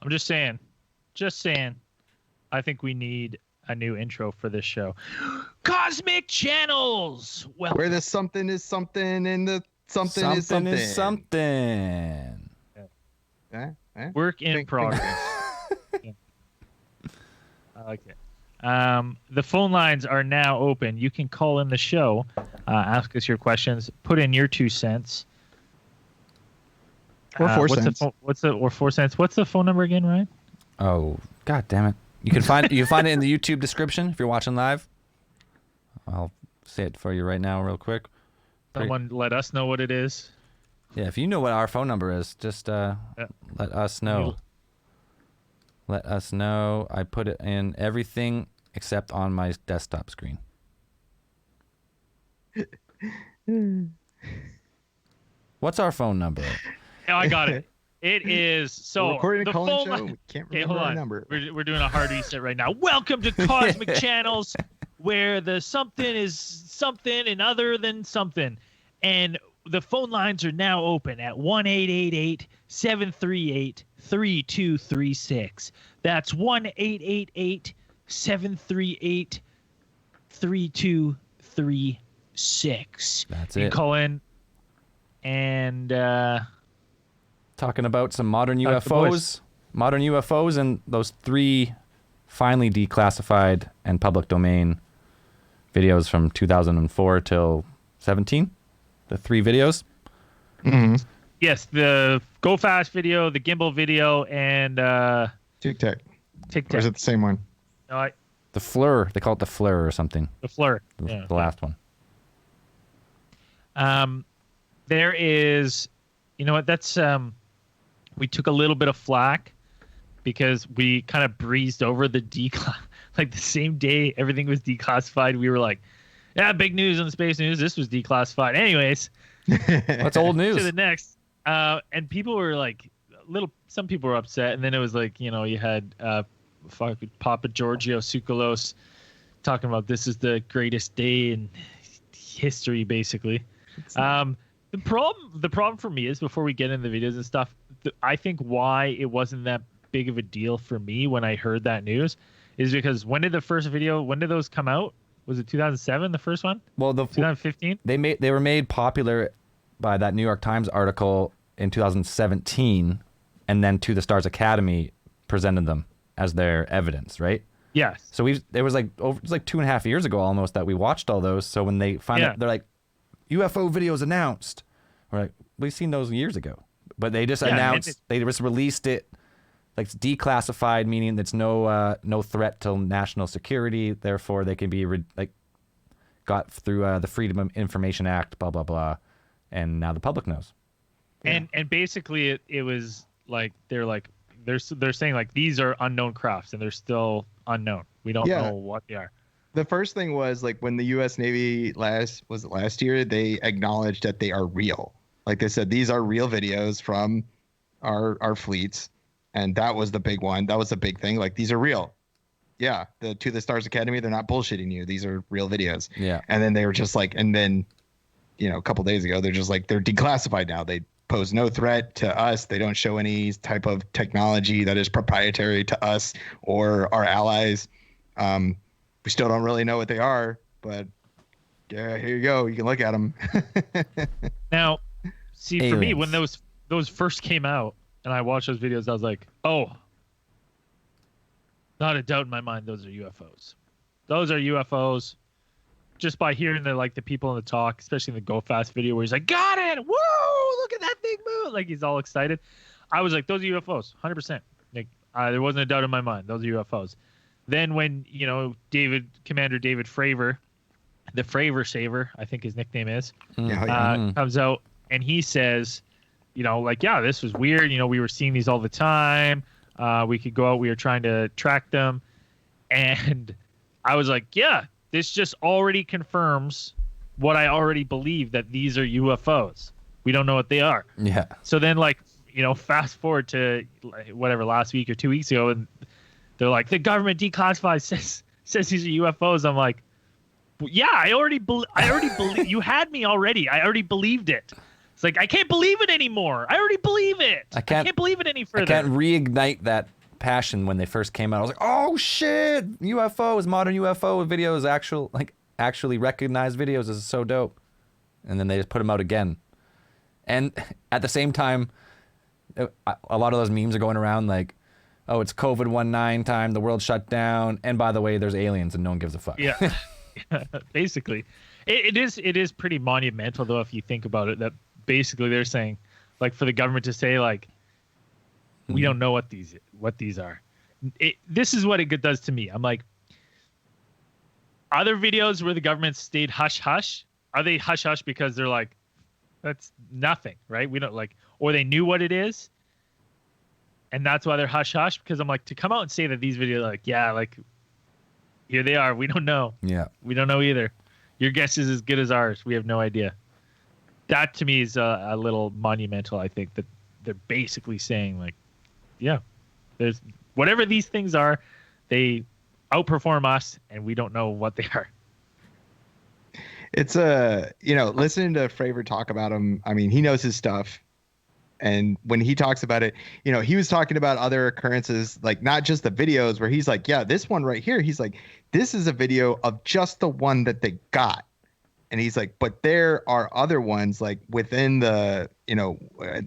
I'm just saying. Just saying. I think we need a new intro for this show. Cosmic Channels! Well, Where the something is something and the something is something. Is something. Work in progress. Yeah. I like it. The phone lines are now open. You can call in the show, ask us your questions, put in your 2 cents. Or 4 cents. Or 4 cents. What's the phone number again, Ryan? Oh, god damn it. You can find it in the YouTube description if you're watching live. I'll say it for you right now real quick. Someone let us know what it is. Yeah, if you know what our phone number is, just let us know. Let us know. I put it in everything except on my desktop screen. What's our phone number? Oh, I got it. It is so. We're recording the a call-in phone show. We can't remember hold our on. number. We're doing a hard reset right now. Welcome to Cosmic Channels, where the something is something and other than something, and the phone lines are now open at 1-888-738-3236. That's 1-888-738-3236. That's you it. Call in and talking about some modern Talk to the boys. UFOs, and those 3 finally declassified and public domain videos from 2004 till 17. The 3 videos. Mm-hmm. yes, the Go Fast video, the gimbal video, and Tic-tac. Tic Or is Tac. it the same one? No, The Fleur. They call it the Fleur or something. the Fleur. The, Yeah. the last one. There is, you know what? That's we took a little bit of flack because we kind of breezed over the like the same day everything was declassified. We were like, yeah, big news on the space news. This was declassified. Anyways, That's old news. to the next. And people were like, some people were upset. And then it was like, you had Papa Giorgio Tsoukalos talking about this is the greatest day in history, basically. The problem for me is, before we get into the videos and stuff, I think why it wasn't that big of a deal for me when I heard that news is because when did those come out? Was it 2007, the first one? Well, 2015? They were made popular by that New York Times article in 2017, and then To the Stars Academy presented them as their evidence, right? Yes. So it was like 2.5 years ago almost that we watched all those. So when they find out, they're like, UFO videos announced. We're like, we've seen those years ago, but they just announced. They just released it, like it's declassified, meaning it's no threat to national security. Therefore, they can be got through the Freedom of Information Act, blah blah blah, and now the public knows. And basically it was like they're saying like these are unknown crafts and they're still unknown. We don't know what they are. The first thing was like when the U.S. Navy last year, they acknowledged that they are real. Like they said, these are real videos from our fleets, and that was the big one. That was the big thing. Like these are real. Yeah, the To the Stars Academy, they're not bullshitting you. These are real videos. Yeah. And then they were just like, and then, a couple days ago, they're just like they're declassified now. They pose no threat to us. They don't show any type of technology that is proprietary to us or our allies. We still don't really know what they are, but yeah, here you go. You can look at them. Now, see, Aliens. for me, when those first came out and I watched those videos, I was like, oh, not a doubt in my mind, those are UFOs. Those are UFOs. Just by hearing the people in the talk, especially in the Go Fast video where he's like, got it! Whoa! Look at that thing move! Like he's all excited. I was like, those are UFOs, 100%. Like there wasn't a doubt in my mind. Those are UFOs. Then when, Commander David Fravor, the Fravor Saver, I think his nickname is, comes out and he says, this was weird. We were seeing these all the time. We could go out. We were trying to track them. And I was like, yeah, this just already confirms what I already believe, that these are UFOs. We don't know what they are. Yeah. So then fast forward to whatever, last week or 2 weeks ago, and they're like, the government declassified says these are UFOs. I'm like, well, yeah, I already believe. You had me already. I already believed it. It's like I can't believe it anymore. I already believe it. I can't believe it any further. I can't reignite that passion when they first came out. I was like, oh shit, UFOs, modern UFO videos, actually recognized videos. This is so dope. And then they just put them out again. And at the same time, a lot of those memes are going around like, oh, it's COVID-19 time, the world shut down, and by the way, there's aliens and no one gives a fuck. Yeah. Basically. It is pretty monumental though if you think about it, that basically they're saying, like, for the government to say, like, we don't know what these are. This is what it does to me. I'm like, other videos where the government stayed hush hush, are they hush hush because they're like, that's nothing, right? We don't like, or they knew what it is, and that's why they're hush hush. Because I'm like, to come out and say that these videos, like, yeah, like, here they are, we don't know. Yeah, we don't know either. Your guess is as good as ours. We have no idea. That to me is a little monumental. I think that they're basically saying, like, yeah, there's whatever these things are, they outperform us, and we don't know what they are. It's listening to Fravor talk about him. I mean, he knows his stuff. And when he talks about it, he was talking about other occurrences, like not just the videos where he's like, yeah, this one right here. He's like, this is a video of just the one that they got. And he's like, but there are other ones like within the,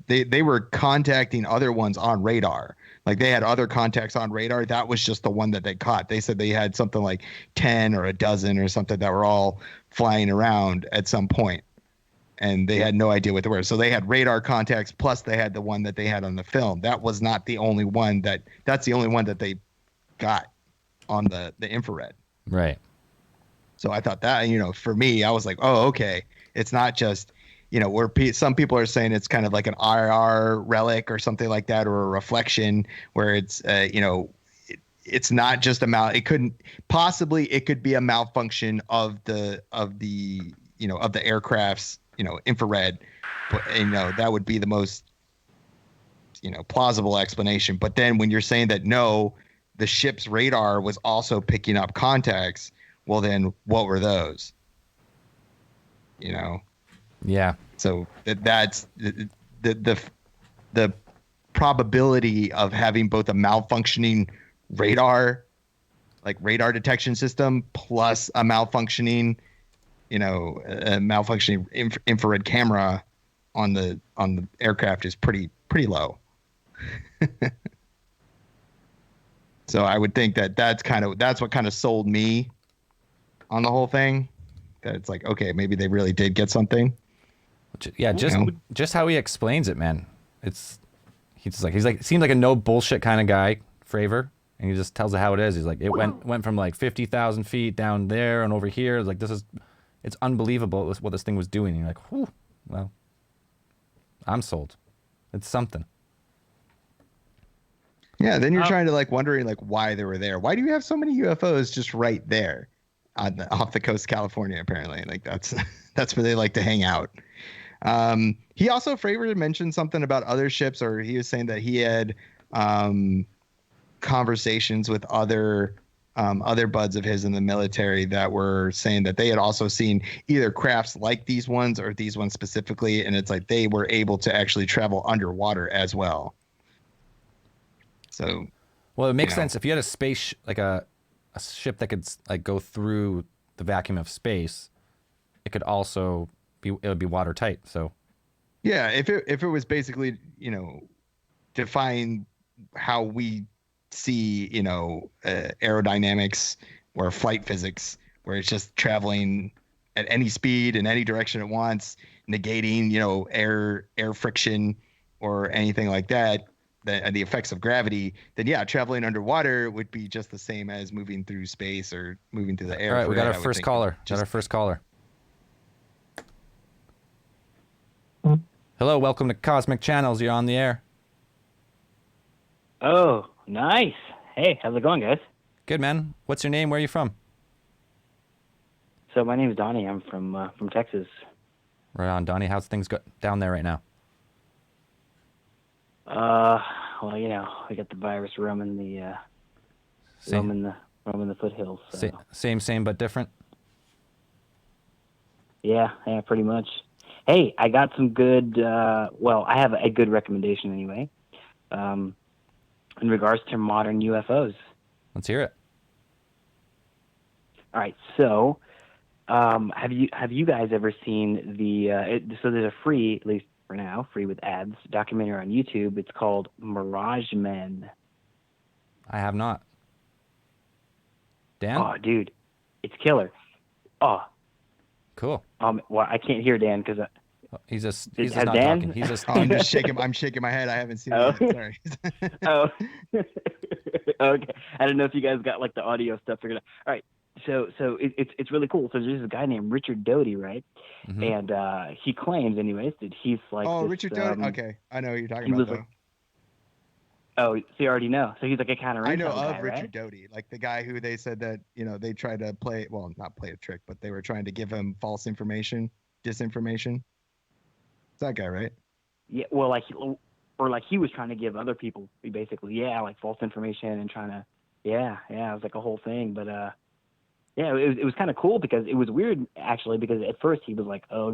they were contacting other ones on radar. Like they had other contacts on radar. That was just the one that they caught. They said they had something like 10 or a dozen or something that were all flying around at some point. And they had no idea what they were. So they had radar contacts, plus they had the one that they had on the film. That was not the only one that's the only one that they got on the infrared. Right. So I thought that, for me, I was like, oh, okay. It's not just, where some people are saying it's kind of like an IR relic or something like that, or a reflection where it's, it's not just it could be a malfunction of the aircraft's, infrared, but that would be the most, plausible explanation. But then when you're saying that, no, the ship's radar was also picking up contacts, well, then what were those? Yeah. So that's the probability of having both a malfunctioning radar detection system plus a malfunctioning, infrared camera on the aircraft is pretty low. So I would think that's what kind of sold me on the whole thing, that it's like, okay, maybe they really did get something. Yeah, just how he explains it, man. He's like seems like a no bullshit kind of guy, Fravor, and he just tells it how it is. He's like, it went from like 50,000 feet down there and over here. Like it's unbelievable what this thing was doing. And you're like, whew, well, I'm sold. It's something. Yeah, then you're trying to wondering why they were there. Why do you have so many UFOs just right there off the coast of California? Apparently, that's where they like to hang out. He also, Fravor mentioned something about other ships, or he was saying that he had conversations with other buds of his in the military that were saying that they had also seen either crafts like these ones or these ones specifically, and it's like they were able to actually travel underwater as well. So, well, it makes sense if you had a space a ship that could go through the vacuum of space. It could also it would be watertight. So, yeah, if it was basically define how we see aerodynamics or flight physics, where it's just traveling at any speed in any direction it wants, negating air friction or anything like that. The effects of gravity, then yeah, traveling underwater would be just the same as moving through space or moving through the air. All right, we got our first caller. Hello, welcome to Cosmic Channels. You're on the air. Oh, nice. Hey, how's it going, guys? Good, man. What's your name? Where are you from? So my name's Donnie. I'm from Texas. Right on, Donnie. How's things down there right now? Well, we got the virus roaming the foothills. So. Same, but different. Yeah, pretty much. Hey, I got some good. I have a good recommendation anyway. in regards to modern UFOs. Let's hear it. All right, so have you guys ever seen so there's a free, at least for now, free with ads, documentary on YouTube. It's called Mirage Men. I have not. Dan? Oh, dude, it's killer. Oh, cool. well, I can't hear Dan because he's just not Dan? talking. He's just. Oh, I'm shaking my head. I haven't seen it yet. Sorry. Oh, okay. I don't know if you guys got like the audio stuff figured out. All right. So it's really cool. So there's a guy named Richard Doty, right? Mm-hmm. And he claims, anyways, that he's like. Oh, this, Richard Doty. Okay, I know who you're talking about. Like, oh, so you already know. So he's like a counter. I know guy, of Richard right? Doty, like the guy who they said that they tried to play. Well, not play a trick, but they were trying to give him false information, disinformation. It's that guy, right? Yeah. Well, he was trying to give other people basically, like false information and trying to, it was like a whole thing, but it was kind of cool because it was weird actually, because at first he was like, oh,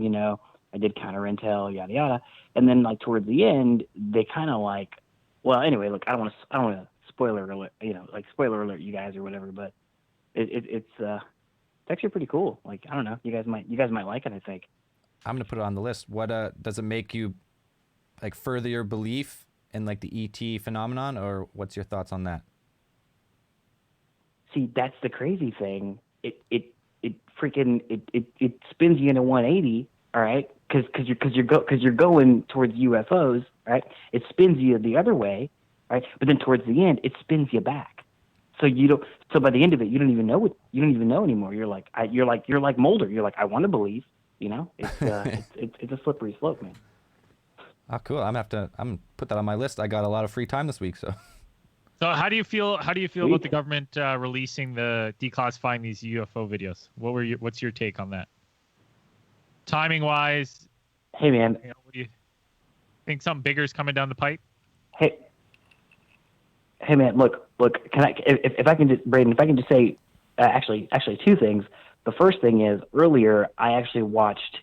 I did counter intel, yada yada, and then like towards the end they kind of like, well, anyway, look, I don't want to spoiler alert, spoiler alert you guys or whatever, but it's actually pretty cool. Like, I don't know, you guys might like it, I think. I'm gonna put it on the list. What does it make you like further your belief in like the ET phenomenon, or what's your thoughts on that? See, that's the crazy thing. It spins you into 180, all right? Because you're going towards UFOs, right? It spins you the other way, right? But then towards the end, it spins you back. So you don't. So by the end of it, you don't even know anymore. You're like Mulder. You're like, I want to believe. It's a slippery slope, man. Oh, cool. I'm gonna put that on my list. I got a lot of free time this week, so. So how do you feel about the government declassifying these UFO videos? What's your take on that? Timing wise? Hey man. What do you think, something bigger is coming down the pipe? Hey man, look, can I, if I can just, Braden, if I can just say, actually two things. The first thing is, earlier I actually watched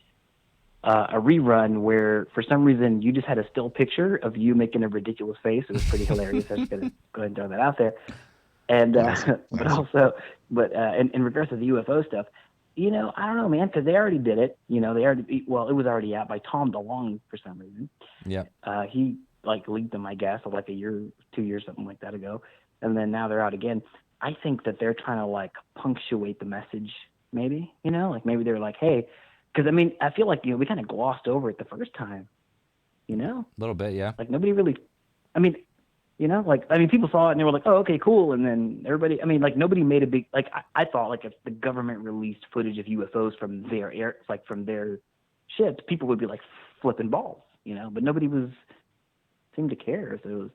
a rerun where for some reason you just had a still picture of you making a ridiculous face. It was pretty hilarious. I'm just gonna go ahead and throw that out there. And but in regards to the UFO stuff, I don't know, man, because they already did it. It was already out by Tom DeLonge for some reason. Yeah. He like leaked them, I guess, like a year, 2 years, something like that ago, and then now they're out again. I think that they're trying to like punctuate the message, maybe. Like maybe they're like, hey. Because, I feel like, we kind of glossed over it the first time, A little bit, yeah. Like, nobody really, people saw it and they were like, oh, okay, cool. And then everybody, nobody made a big, I thought, like, if the government released footage of UFOs from their from their ships, people would be, like, flipping balls, But nobody seemed to care. So it was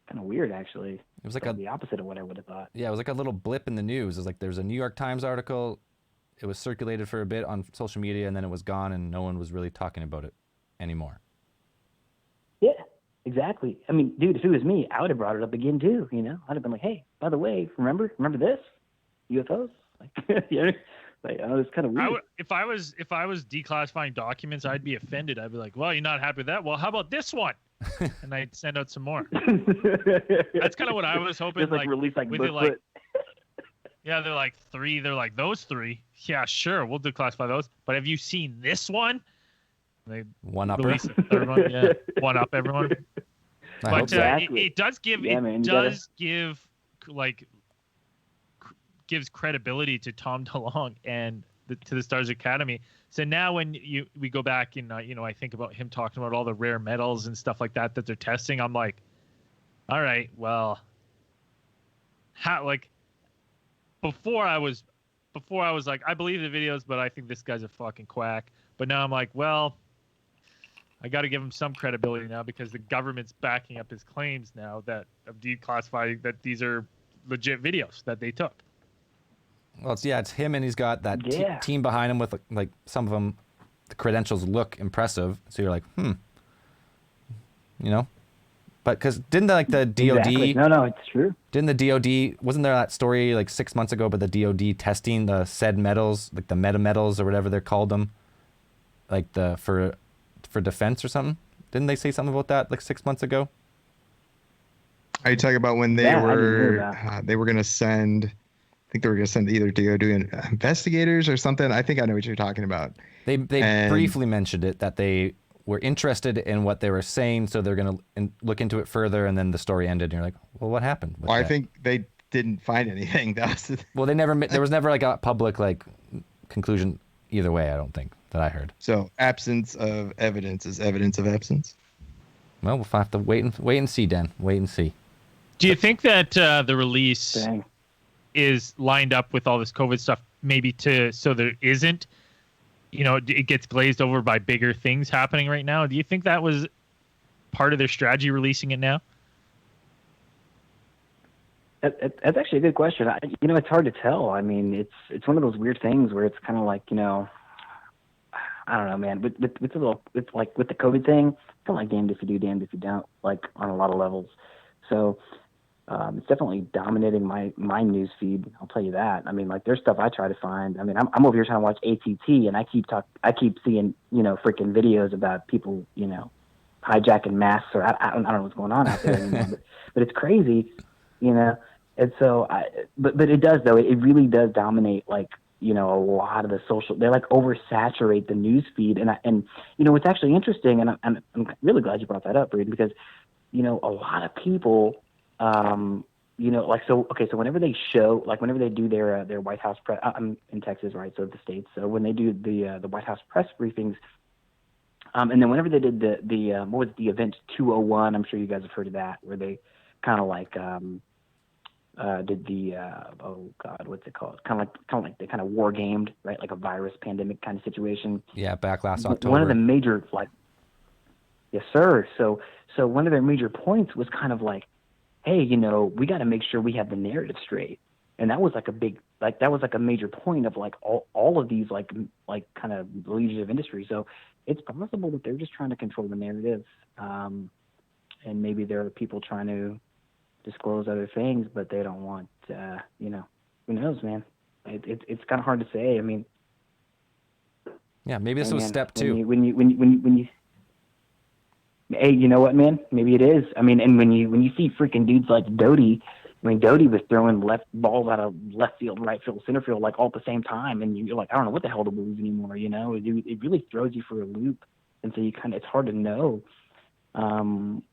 kind of weird, actually. It was like the opposite of what I would have thought. Yeah, it was like a little blip in the news. It was like there's a New York Times article. It was circulated for a bit on social media, and then it was gone, and no one was really talking about it anymore. Yeah, exactly. Dude, if it was me, I would have brought it up again too. I'd have been like, "Hey, by the way, remember this UFOs?" It's kind of weird. If I was declassifying documents, I'd be offended. I'd be like, "Well, you're not happy with that? Well, how about this one?" And I'd send out some more. That's kind of what I was hoping. Just like release like Bigfoot. Yeah, they're like 3. They're like, those 3. Yeah, sure, we'll declassify those. But have you seen this one? They one up. Release a third one. Yeah, one up everyone. But exactly. It does give gives credibility to Tom DeLonge and to the Stars Academy. So now when we go back and I think about him talking about all the rare metals and stuff like that they're testing, I'm like, all right, well, Before I was like, I believe the videos, but I think this guy's a fucking quack. But now I'm like, well, I got to give him some credibility now because the government's backing up his claims now of declassifying that these are legit videos that they took. Well, it's him, and he's got that team behind him with like some of them, the credentials look impressive. So you're like, But because didn't the DOD? Exactly. No, it's true. Didn't the DOD? Wasn't there that story like 6 months ago about the DOD testing the said metals, like the meta metals or whatever they're called them, like for defense or something? Didn't they say something about that like 6 months ago? Are you talking about when they were going to send? I think they were going to send either DoD investigators or something. I think I know what you're talking about. They briefly mentioned it, that they were interested in what they were saying, so they're going to look into it further, and then the story ended, and you're like, well, what happened? Well, I think they didn't find anything. Well, there was never like a public like conclusion either way, I don't think, that I heard. So absence of evidence is evidence of absence? Well, we'll have to wait and see, Dan. Wait and see. Do you think that the release is lined up with all this COVID stuff, maybe so there isn't, it gets glazed over by bigger things happening right now? Do you think that was part of their strategy, releasing it now? That's actually a good question. It's hard to tell. I mean, it's one of those weird things where it's kind of like, I don't know, man. It's like with the COVID thing, it's kind of like damned if you do, damned if you don't, like on a lot of levels. So it's definitely dominating my news feed. I'll tell you that. I mean, like there's stuff I try to find. I mean, I'm over here trying to watch ATT, and I keep seeing freaking videos about people hijacking masks, or I don't know what's going on out there anymore. but it's crazy, And so but it does though. It really does dominate like a lot of the social. They like oversaturate the news feed, and what's actually interesting, and I'm really glad you brought that up, Reed, because a lot of people. So whenever they do their White House press, I'm in Texas, right? So the States. So when they do the White House press briefings, and then whenever they did the what was the event 201, I'm sure you guys have heard of that, where they kind of like did the what's it called? Kind of like they kind of war gamed, right? Like a virus pandemic kind of situation. Yeah, back last October. One of the major yes, sir. So one of their major points was kind of like, hey, we got to make sure we have the narrative straight. And that was like a major point of like all of these like kind of leaders of industry. So it's possible that they're just trying to control the narrative. And maybe there are people trying to disclose other things, but they don't want, who knows, man. It's kind of hard to say. I mean, yeah, maybe this was step two. When you hey, you know what, man? Maybe it is. I mean, and when you see freaking dudes like Doty, I mean, Doty was throwing left balls out of left field, right field, center field, like all at the same time, and you're like, I don't know what the hell to believe anymore. It really throws you for a loop, and so it's hard to know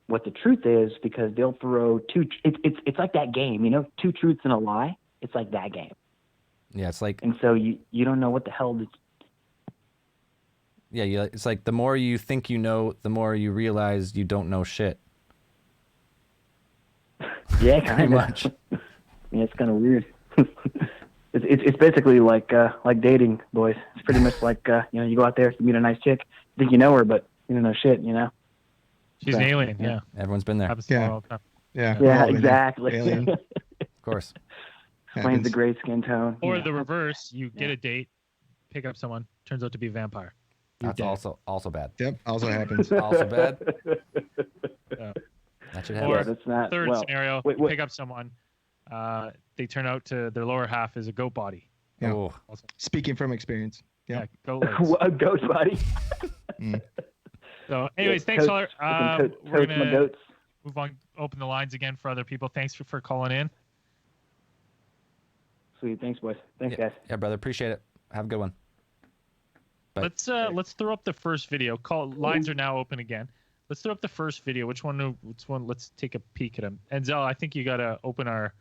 what the truth is, because they'll throw two. It's like that game, 2 truths and a lie. It's like that game. Yeah, it's like. And so you don't know what the hell. Yeah, it's like the more you think you know, the more you realize you don't know shit. Yeah, kind of. Much. Yeah, it's kind of weird. It's basically like dating, boys. It's pretty much like you go out there, you meet a nice chick, think you know her, but you don't know shit, She's an alien, yeah. Everyone's been there. Yeah, exactly. Of course. Explains the gray skin tone. Or the reverse, you get a date, pick up someone, turns out to be a vampire. That's also bad. Yep, also happens. Also bad. That should happen. Or that's not, third scenario, you pick up someone, they turn out to their lower half is a goat body. Yeah. Oh. Speaking from experience. Yeah, goat legs. A goat body. So, anyways, thanks, caller. We're my goats. Move on, open the lines again for other people. Thanks for calling in. Sweet, thanks, boys. Thanks, guys. Yeah, brother, appreciate it. Have a good one. Bye. Let's throw up the first video. Lines are now open again. Let's throw up the first video. Which one? Let's take a peek at them. Enzel, I think you gotta open our.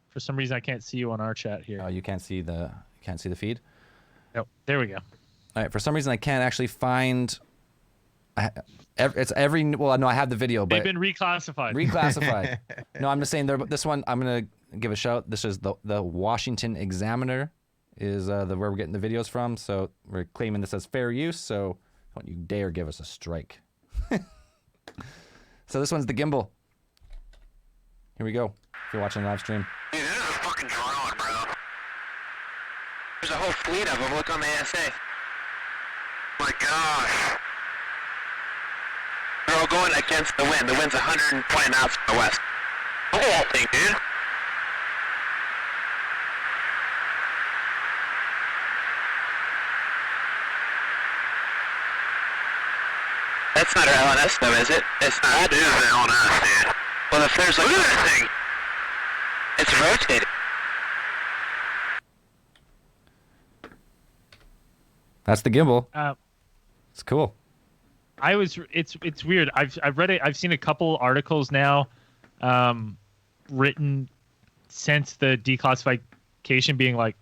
For some reason, I can't see you on our chat here. Oh, you can't see the feed. No, there we go. All right. For some reason, I can't actually find. It's every. Well, no, I have the video, but they've been reclassified. Reclassified. No, I'm just saying. This one, I'm gonna give a shout. This is the Washington Examiner, is where we're getting the videos from. So we're claiming this as fair use. So don't you dare give us a strike. So this one's the gimbal. Here we go. If you're watching the live stream. Dude, this is a fucking drone, bro. There's a whole fleet of them. Look on the ASA. My gosh. They're all going against the wind. The wind's 120 knots from the west. Look at that thing, dude. That's not our LNS though, is it? It's not. That is an LNS, dude. Well, if there's like, look at that thing. It's rotating. That's the gimbal. It's cool. It's weird. I've read it. I've seen a couple articles now, written since the declassification, being like,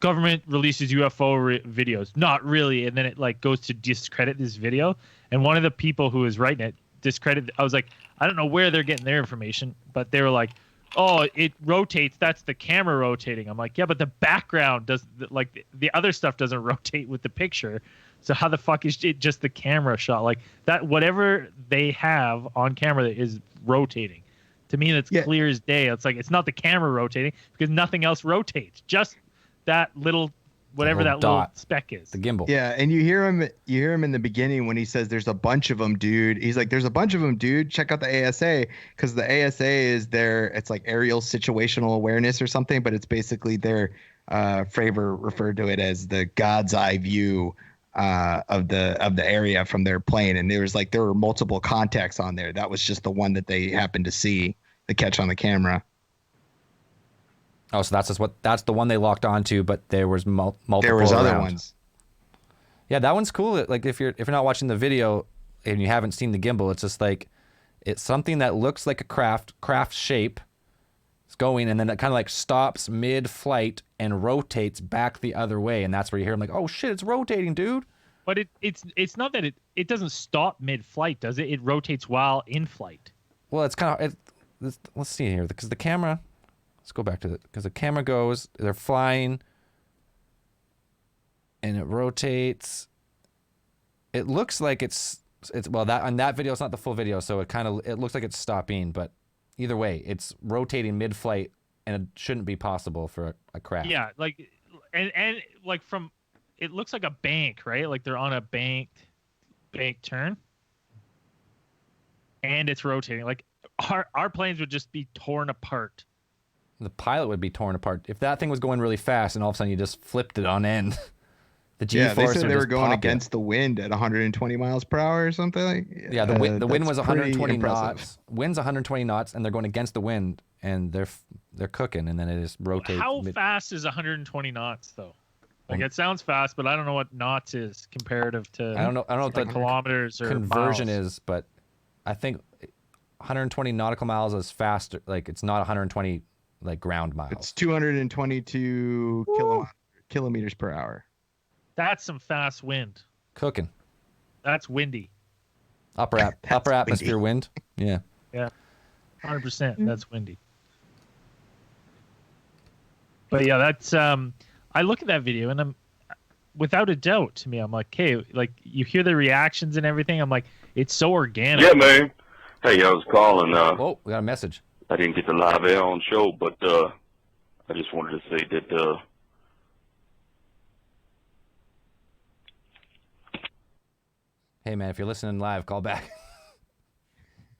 government releases UFO videos. Not really, and then it like goes to discredit this video. And one of the people who was writing it discredited. I was like, I don't know where they're getting their information, but they were like, oh, it rotates. That's the camera rotating. I'm like, yeah, but the background does, like, the other stuff doesn't rotate with the picture. So how the fuck is it just the camera shot? Like that, whatever they have on camera that is rotating. To me, that's clear as day. It's like, it's not the camera rotating because nothing else rotates. Just that little, whatever that little speck is. The gimbal. Yeah, and you hear him in the beginning when he says, "There's a bunch of them, dude." He's like, "There's a bunch of them, dude. Check out the ASA," because the ASA is their, it's like aerial situational awareness or something, but it's basically their, Fravor referred to it as the God's eye view of the area from their plane, and there were multiple contacts on there. That was just the one that they happened to see, the catch on the camera. Oh, so that's the one they locked onto, but there was multiple. There was other around. ones. Yeah, that one's cool. Like if you're not watching the video and you haven't seen the gimbal, it's just like it's something that looks like a craft shape. It's going, and then it kind of like stops mid-flight and rotates back the other way, and that's where you hear him like, "Oh shit, it's rotating, dude." But it's not that it doesn't stop mid-flight, does it? It rotates while in flight. Well, it's kind of let's see here, because the camera. Let's go back to it, because the camera goes. They're flying, and it rotates. It looks like it's well, that on that video it's not the full video, so it looks like it's stopping, but either way, it's rotating mid-flight, and it shouldn't be possible for a craft. Yeah, like and like from it looks like a bank, right? Like they're on a bank turn, and it's rotating. Like our planes would just be torn apart. The pilot would be torn apart if that thing was going really fast, and all of a sudden you just flipped it on end. The G-force. Yeah, they said they were going against the wind at 120 miles per hour or something. Yeah, the wind was 120 knots. Wind's 120 knots, and they're going against the wind, and they're cooking, and then it just rotates. How fast is 120 knots though? Like it sounds fast, but I don't know what knots is comparative to. I don't know what the kilometers or conversion miles is, but I think 120 nautical miles is faster. Like it's not 120 like ground miles. It's 222 kilometers per hour. That's some fast wind. Cooking. That's windy. Upper atmosphere wind. Yeah. Yeah. 100%. That's windy. But yeah, that's I look at that video and I'm without a doubt to me, I'm like, hey, like you hear the reactions and everything. I'm like, it's so organic. Yeah, man. Hey, I was calling. Oh, we got a message. I didn't get the live air on show, but I just wanted to say that hey man, if you're listening live, call back.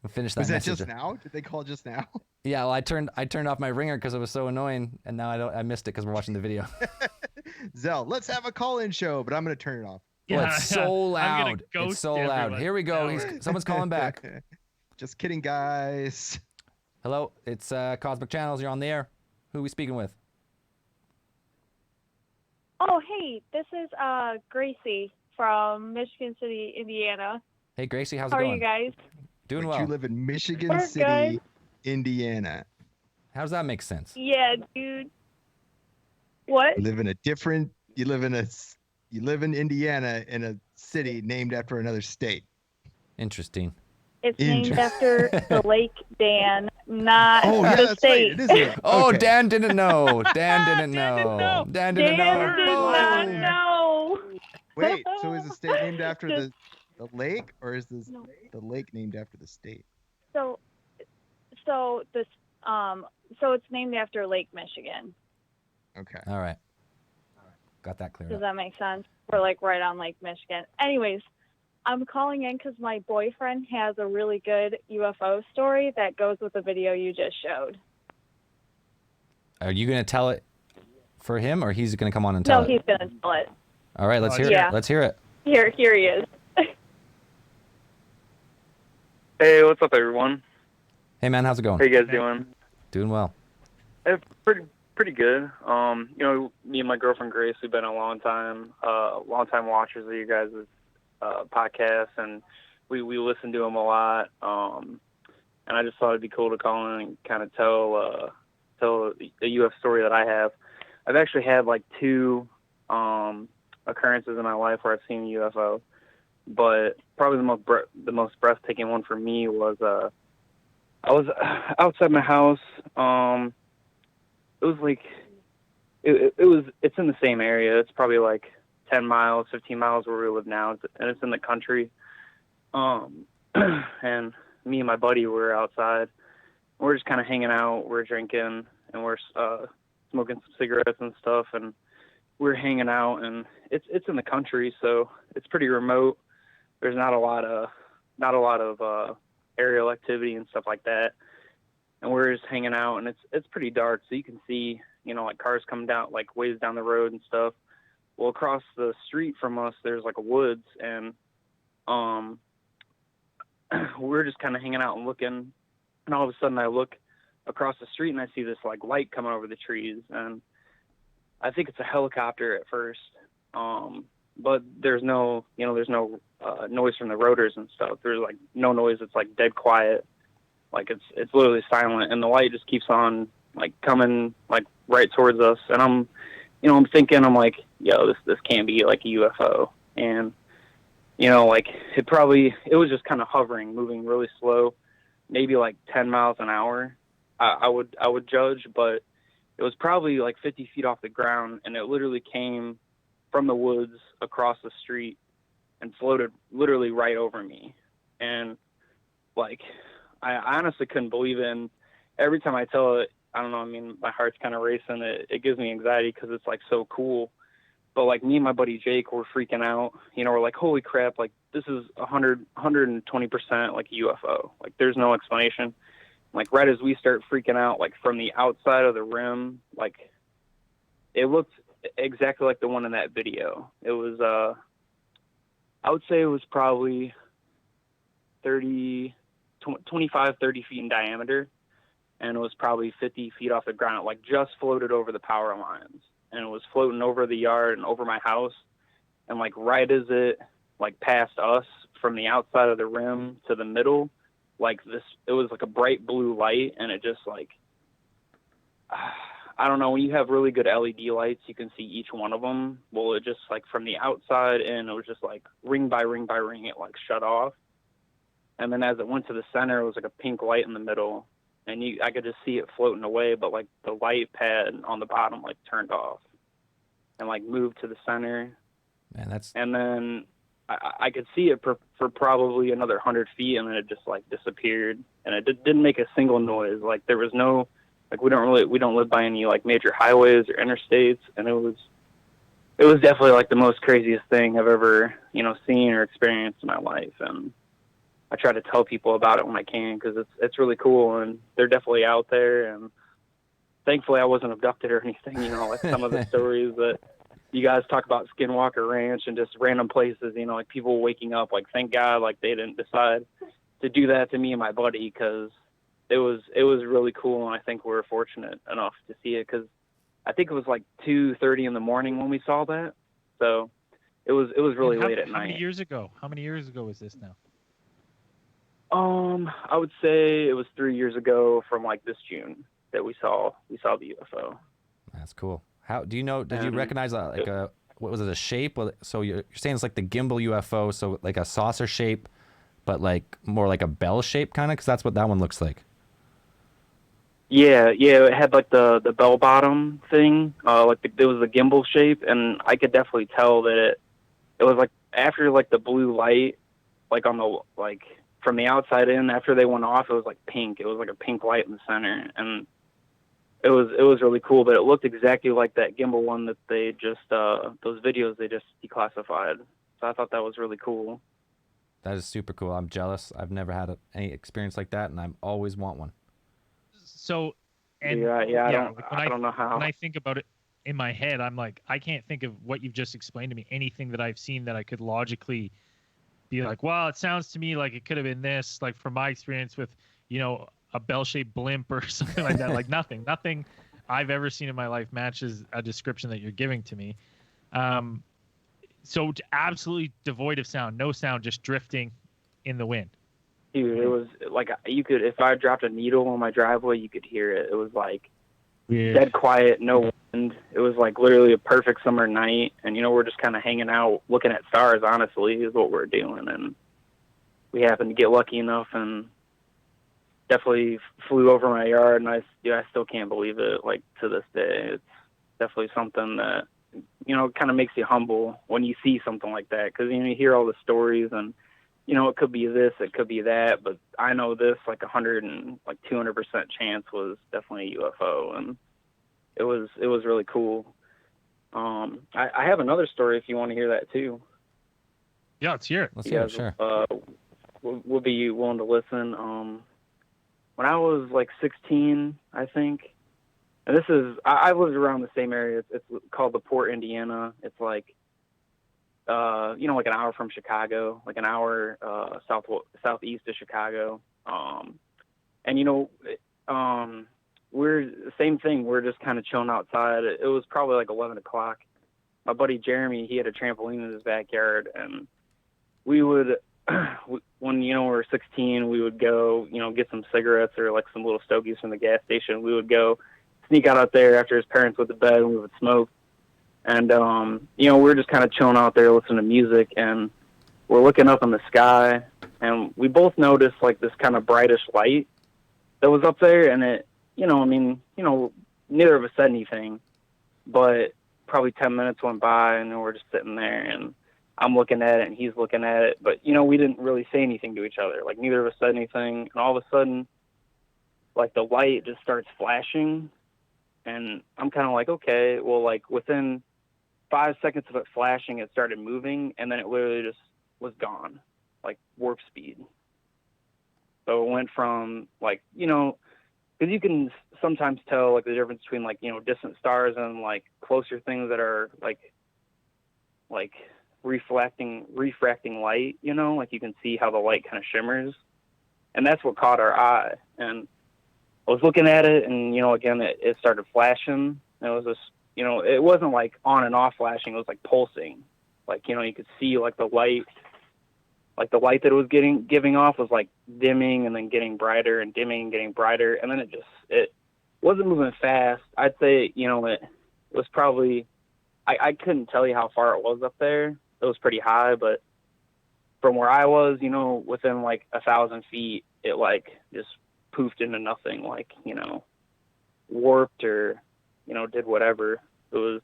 We'll finish that. Was that message. just now? Did they call just now? Yeah, well, I turned off my ringer because it was so annoying, and now I missed it because we're watching the video. Zell, let's have a call-in show, but I'm going to turn it off. Yeah, well, it's so loud. It's so loud. Here we go. Someone's calling back. Just kidding, guys. Hello, it's Cosmic Channels. You're on the air. Who are we speaking with? Oh, hey, this is Gracie from Michigan City, Indiana. Hey, Gracie, how's it going? How are you guys? Doing but well. You live in Michigan City, Indiana. How does that make sense? Yeah, dude. What? You live in Indiana in a city named after another state. Interesting. It's named after the Lake Dan, not the state. Right, it is. Oh, okay. Dan didn't know. Dan didn't know. Dan didn't know. Dan did not know. Wait, so is the state named after the lake, or is the lake named after the state? So it's named after Lake Michigan. Okay. All right. Got that cleared Does up. that make sense? We're like right on Lake Michigan. Anyways, I'm calling in because my boyfriend has a really good UFO story that goes with the video you just showed. Are you going to tell it for him, or he's going to come on and tell it? No, he's going to tell it. All right, let's hear it. Let's hear it. Here he is. Hey, what's up, everyone? Hey, man, how's it going? How you guys doing? Doing well. Pretty good. Me and my girlfriend Grace, we've been a long time watchers of you guys' podcasts, and we listen to them a lot. And I just thought it'd be cool to call in and kind of tell a UF story that I have. I've actually had like 2 occurrences in my life where I've seen a UFO, but probably the most breathtaking one for me was I was outside my house. It was like it's in the same area. It's probably like 10 miles, 15 miles where we live now, and it's in the country. And me and my buddy were outside. We're just kind of hanging out. We're drinking and we're smoking some cigarettes and stuff. And we're hanging out, and it's in the country, so it's pretty remote. There's not a lot of aerial activity and stuff like that. And we're just hanging out, and it's pretty dark, so you can see, like cars coming down, like ways down the road and stuff. Well, across the street from us, there's like a woods, and we're just kind of hanging out and looking. And all of a sudden, I look across the street, and I see this like light coming over the trees, and I think it's a helicopter at first. But there's no noise from the rotors and stuff. There's like no noise. It's like dead quiet. Like it's literally silent, and the light just keeps on like coming like right towards us. And I'm thinking, I'm like, yo, this can't be like a UFO. And like it was just kind of hovering, moving really slow, maybe like 10 miles an hour. I would judge, but it was probably like 50 feet off the ground, and it literally came from the woods across the street and floated literally right over me. And like, I honestly couldn't believe it. And every time I tell it, I don't know, I mean, my heart's kind of racing. It gives me anxiety because it's like so cool. But like me and my buddy Jake were freaking out. We're like, holy crap, like this is 120% like a UFO. Like there's no explanation. Like right as we start freaking out, like from the outside of the rim, like it looked exactly like the one in that video. It was, I would say it was probably 25, 30 feet in diameter, and it was probably 50 feet off the ground. It like just floated over the power lines, and it was floating over the yard and over my house. And like right as it like passed us from the outside of the rim to the middle, like it was like a bright blue light, and it just like, I don't know, when you have really good LED lights, you can see each one of them. Well, it just like from the outside in, it was just like ring by ring by ring, it like shut off. And then as it went to the center, it was like a pink light in the middle, and I could just see it floating away, but like the light pad on the bottom like turned off and like moved to the center. Man, and then I could see it for probably another 100 feet, and then it just like disappeared, and it didn't make a single noise. Like there was no, like we don't live by any like major highways or interstates, and it was definitely like the most craziest thing I've ever seen or experienced in my life. And I try to tell people about it when I can, because it's really cool, and they're definitely out there. And thankfully I wasn't abducted or anything, like some of the stories that you guys talk about, Skinwalker Ranch and just random places, like people waking up, like thank God like they didn't decide to do that to me and my buddy, because it was really cool. And I think we were fortunate enough to see it, because I think it was like 2:30 in the morning when we saw that. So it was really late at night. How many years ago was this now? I would say it was 3 years ago from like this June that we saw the UFO. That's cool. How do you know? Did you recognize what was it, a shape? So you're saying it's like the gimbal UFO, so like a saucer shape, but like more like a bell shape kind of, because that's what that one looks like. Yeah, it had like the bell bottom thing, it was the gimbal shape, and I could definitely tell that it was like after like the blue light, like on the like from the outside in, after they went off, it was like pink. It was like a pink light in the center, and it was really cool. But it looked exactly like that gimbal one that they just those videos they just declassified. So I thought that was really cool. That is super cool. I'm jealous. I've never had any experience like that, and I always want one. So, and I don't know how. When I think about it in my head, I'm like, I can't think of what you've just explained to me, anything that I've seen that I could logically be like, well, it sounds to me like it could have been this. Like from my experience with, a bell-shaped blimp or something like that. Like nothing I've ever seen in my life matches a description that you're giving to me. So absolutely devoid of sound, no sound, just drifting in the wind. Dude, it was like you could, if I dropped a needle on my driveway, you could hear it. It was like Weird. Dead quiet, no wind. It was like literally a perfect summer night, and we're just kind of hanging out, looking at stars. Honestly, is what we're doing, and we happened to get lucky enough, and definitely flew over my yard. And I still can't believe it. Like to this day, it's definitely something that kind of makes you humble when you see something like that, because you hear all the stories and. It could be this, it could be that, but I know this, like 100 and like 200% chance was definitely a UFO, and it was really cool. I have another story if you want to hear that too. Yeah, let's hear it. Let's hear it, sure. We'll be willing to listen. When I was like 16, I think, and I lived around the same area. It's called the Port, Indiana. It's like, like an hour from Chicago, like an hour southeast of Chicago. We're the same thing. We're just kind of chilling outside. It was probably like 11 o'clock. My buddy Jeremy, he had a trampoline in his backyard, and we would, when we were 16, we would go, get some cigarettes or like some little stogies from the gas station. We would go sneak out there after his parents went to bed, and we would smoke. And, we're just kind of chilling out there listening to music, and we're looking up in the sky, and we both noticed like this kind of brightish light that was up there. And it, neither of us said anything, but probably 10 minutes went by, and we're just sitting there, and I'm looking at it and he's looking at it, but we didn't really say anything to each other. Like neither of us said anything. And all of a sudden, like the light just starts flashing, and I'm kind of like, okay, well, like within 5 seconds of it flashing, it started moving, and then it literally just was gone, like warp speed. So it went from like, because you can sometimes tell like the difference between like, distant stars and like closer things that are like refracting light, like you can see how the light kind of shimmers, and that's what caught our eye. And I was looking at it, and, again, it started flashing. And it was just, it wasn't like on and off flashing. It was like pulsing. Like, you could see like the light that it was giving off was like dimming and then getting brighter and dimming and getting brighter. And then it wasn't moving fast. I'd say, it was probably, I couldn't tell you how far it was up there. It was pretty high, but from where I was, within like 1,000 feet, it like just poofed into nothing, like, warped or, did whatever. It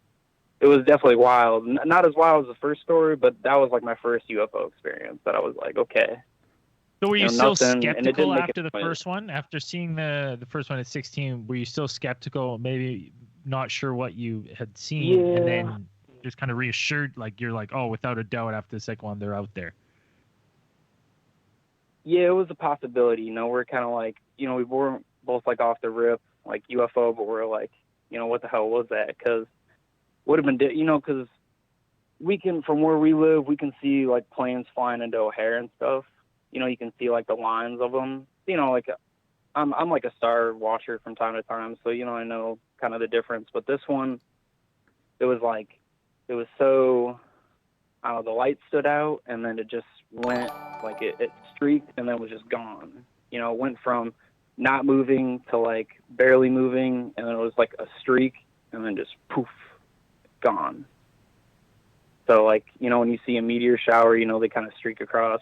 was definitely wild. Not as wild as the first story, but that was like my first UFO experience that I was like, okay. So were you still skeptical after the noise. first one? After seeing the first one at 16, were you still skeptical, maybe not sure what you had seen, and then just kind of reassured, like you're like, oh, without a doubt, after the second one, they're out there? Yeah, it was a possibility. We're kind of like, we weren't both like off the rip, like UFO, but we're like, what the hell was that? Because would have been, because we can, from where we live, we can see like planes flying into O'Hare and stuff. You can see like the lines of them. Like I'm like a star watcher from time to time, so I know kind of the difference. But this one, it was so, I don't know, the light stood out, and then it just went like it streaked and then was just gone. It went from not moving to like barely moving, and then it was like a streak, and then just poof, gone. So like, when you see a meteor shower, they kind of streak across,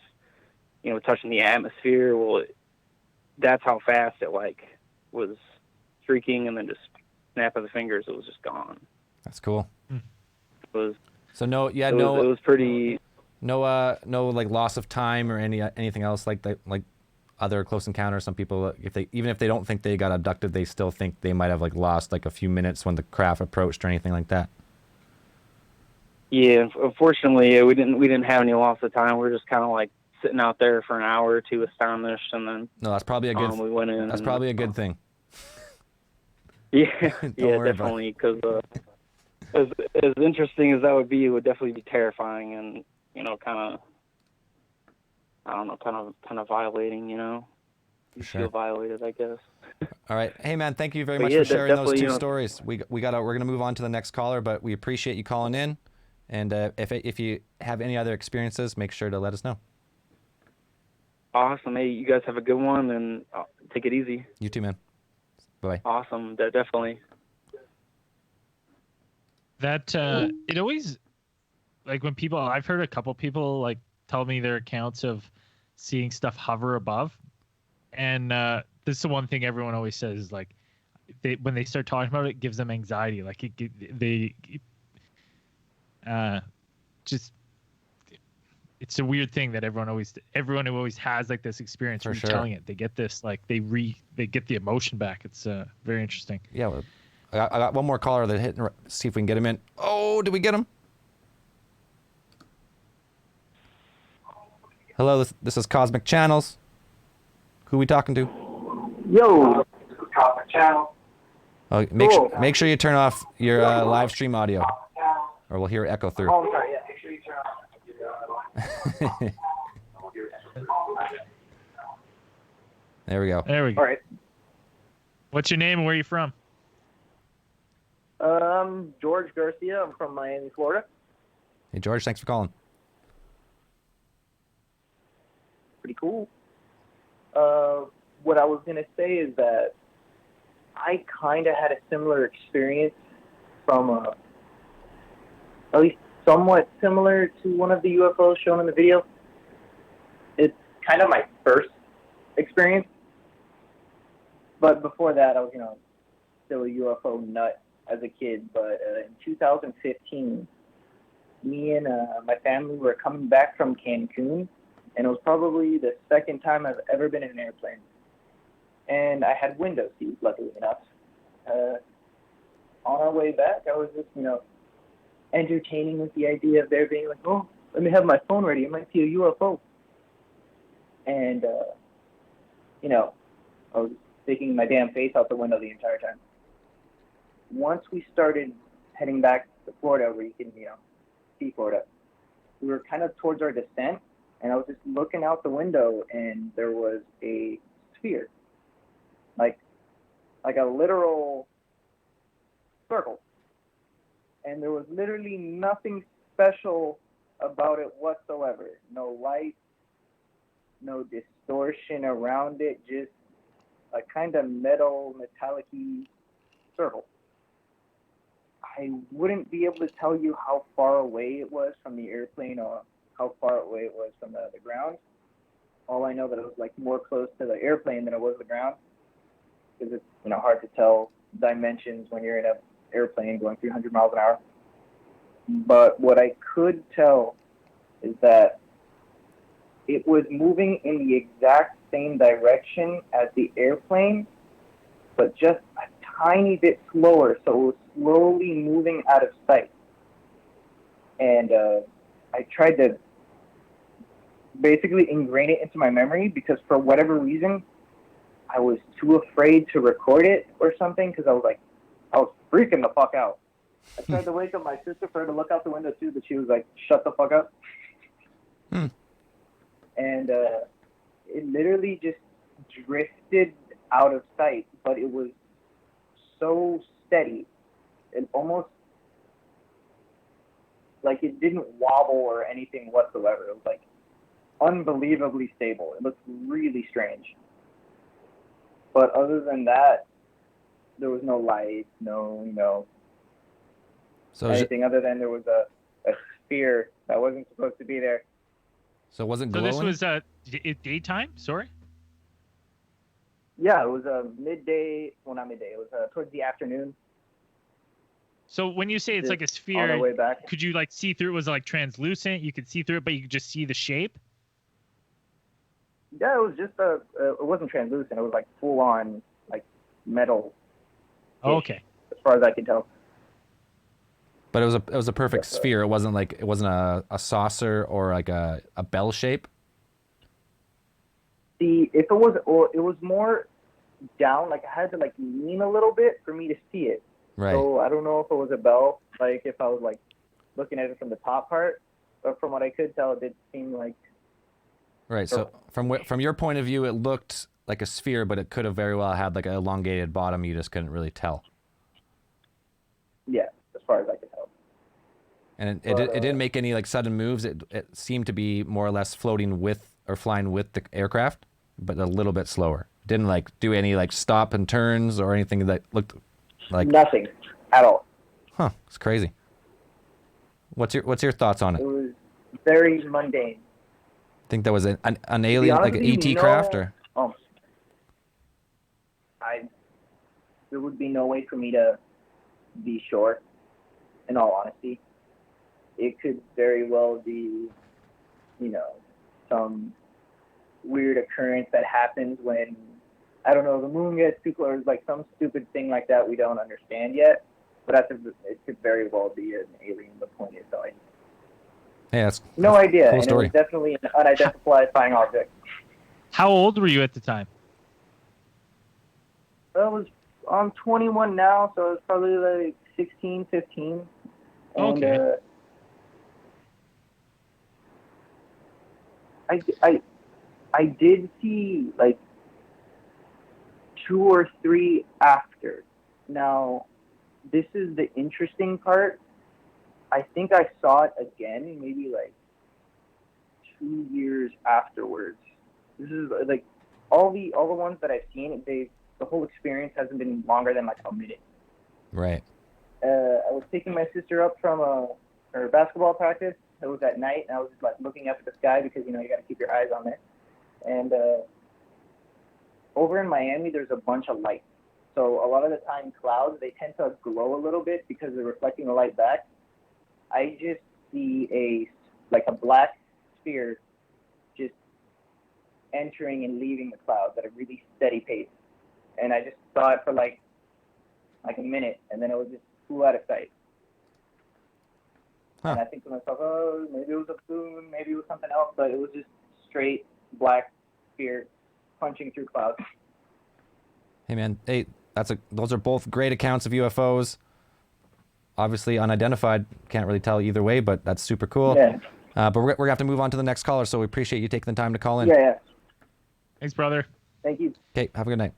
touching the atmosphere. Well, that's how fast it like was streaking, and then just snap of the fingers, it was just gone. That's cool. It was. So it was pretty. No like loss of time or anything else like that, like other close encounters. Some people, even if they don't think they got abducted, they still think they might have like lost like a few minutes when the craft approached or anything like that. Yeah, unfortunately, we didn't have any loss of time. We were just kind of like sitting out there for an hour or two, astonished, and then no, that's probably a good. We went in. That's probably a good thing. Yeah, yeah, definitely. Because as interesting as that would be, it would definitely be terrifying, and kind of, I don't know, kind of violating, you feel violated, I guess. All right. Hey, man, thank you very But much yeah, for sharing those two definitely, stories. We're going to move on to the next caller, but we appreciate you calling in. And if you have any other experiences, make sure to let us know. Awesome. Hey, you guys have a good one, and take it easy. You too, man. Bye. Awesome. Definitely. That it always, like, when people, I've heard a couple people like tell me their accounts of seeing stuff hover above, and this is the one thing everyone always says is like, when they start talking about it, it gives them anxiety. Like just, it's a weird thing that everyone who always has like this experience from telling it, they get this, like they get the emotion back. It's very interesting. Yeah. Well, I got one more caller that hit. See if we can get him in. Oh, did we get him? Hello, this is Cosmic Channels. Who are we talking to? Yo, this is Cosmic Channels. Oh, make sure you turn off your live stream audio, or we'll hear it echo through. Oh, I'm sorry. Yeah, make sure you turn off. There we go. There we go. All right. What's your name and where are you from? George Garcia. I'm from Miami, Florida. Hey, George, thanks for calling. Pretty cool. What I was going to say is that I kind of had a similar experience from at least somewhat similar to one of the UFOs shown in the video. It's kind of my first experience. But before that, I was, still a UFO nut as a kid. But in 2015, me and my family were coming back from Cancun, and it was probably the second time I've ever been in an airplane. And I had window seats, luckily enough. On our way back, I was just, entertaining with the idea of there being like, oh, let me have my phone ready. It might be a UFO. And, I was sticking my damn face out the window the entire time. Once we started heading back to Florida, where you can, see Florida, we were kind of towards our descent, and I was just looking out the window, and there was a sphere, like a literal circle. And there was literally nothing special about it whatsoever. No light, no distortion around it, just a kind of metallic-y circle. I wouldn't be able to tell you how far away it was from the airplane or how far away it was from the ground. All I know that it was like more close to the airplane than it was the ground, because it's hard to tell dimensions when you're in an airplane going 300 miles an hour. But what I could tell is that it was moving in the exact same direction as the airplane, but just a tiny bit slower, so it was slowly moving out of sight. And I tried to basically ingrain it into my memory, because for whatever reason, I was too afraid to record it or something, because I was freaking the fuck out. I tried to wake up my sister for her to look out the window too, but she was like, shut the fuck up. And it literally just drifted out of sight, but it was so steady. It almost, like, it didn't wobble or anything whatsoever. It was like unbelievably stable. It looked really strange. But other than that, there was no light, no anything other than there was a sphere that wasn't supposed to be there. So it wasn't glowing? So this was daytime? Sorry? Yeah, it was midday. Well, not midday. It was towards the afternoon. So when you say it's like a sphere, on our way back, could you like see through it? Was it like translucent? You could see through it, but you could just see the shape? Yeah, it was just it wasn't translucent. It was like full on like metal. Oh, okay. As far as I can tell. But it was a perfect sphere. It wasn't a saucer or like a bell shape. If it was more down, like I had to like lean a little bit for me to see it. Right. So I don't know if it was a bell, like if I was like looking at it from the top part, but from what I could tell, it did seem like. Right. So from your point of view, it looked like a sphere, but it could have very well had like an elongated bottom. You just couldn't really tell. Yeah, as far as I can tell. And it didn't make any like sudden moves. It seemed to be more or less floating with or flying with the aircraft, but a little bit slower. Didn't like do any like stop and turns or anything that looked like nothing at all. Huh, it's crazy. What's your thoughts on it? It was very mundane. Think that was an alien, like an ET craft, or? There would be no way for me to be sure, in all honesty. It could very well be, some weird occurrence that happens when, I don't know, the moon gets too close, like some stupid thing like that we don't understand yet. But it could very well be an alien. The point is, so that's no idea. Cool and story. It was definitely an unidentified flying object. How old were you at the time? I'm 21 now, so it's probably like 16, 15. And, okay. I did see like 2 or 3 after. Now, this is the interesting part. I think I saw it again, maybe like 2 years afterwards. This is like all the ones that I've seen. The whole experience hasn't been longer than like a minute. Right. I was taking my sister up from her basketball practice. It was at night, and I was just like looking up at the sky because you got to keep your eyes on there. And over in Miami, there's a bunch of light. So a lot of the time, clouds, they tend to glow a little bit because they're reflecting the light back. I just see a black sphere just entering and leaving the clouds at a really steady pace. And I just saw it for like a minute, and then it was just flew out of sight. Huh. And I think to myself, oh, maybe it was a balloon, maybe it was something else, but it was just straight black sphere punching through clouds. Hey man, those are both great accounts of UFOs. Obviously unidentified, can't really tell either way, but that's super cool. Yeah. But we're gonna have to move on to the next caller, so we appreciate you taking the time to call in. Yeah. Thanks, brother. Thank you. Okay, have a good night.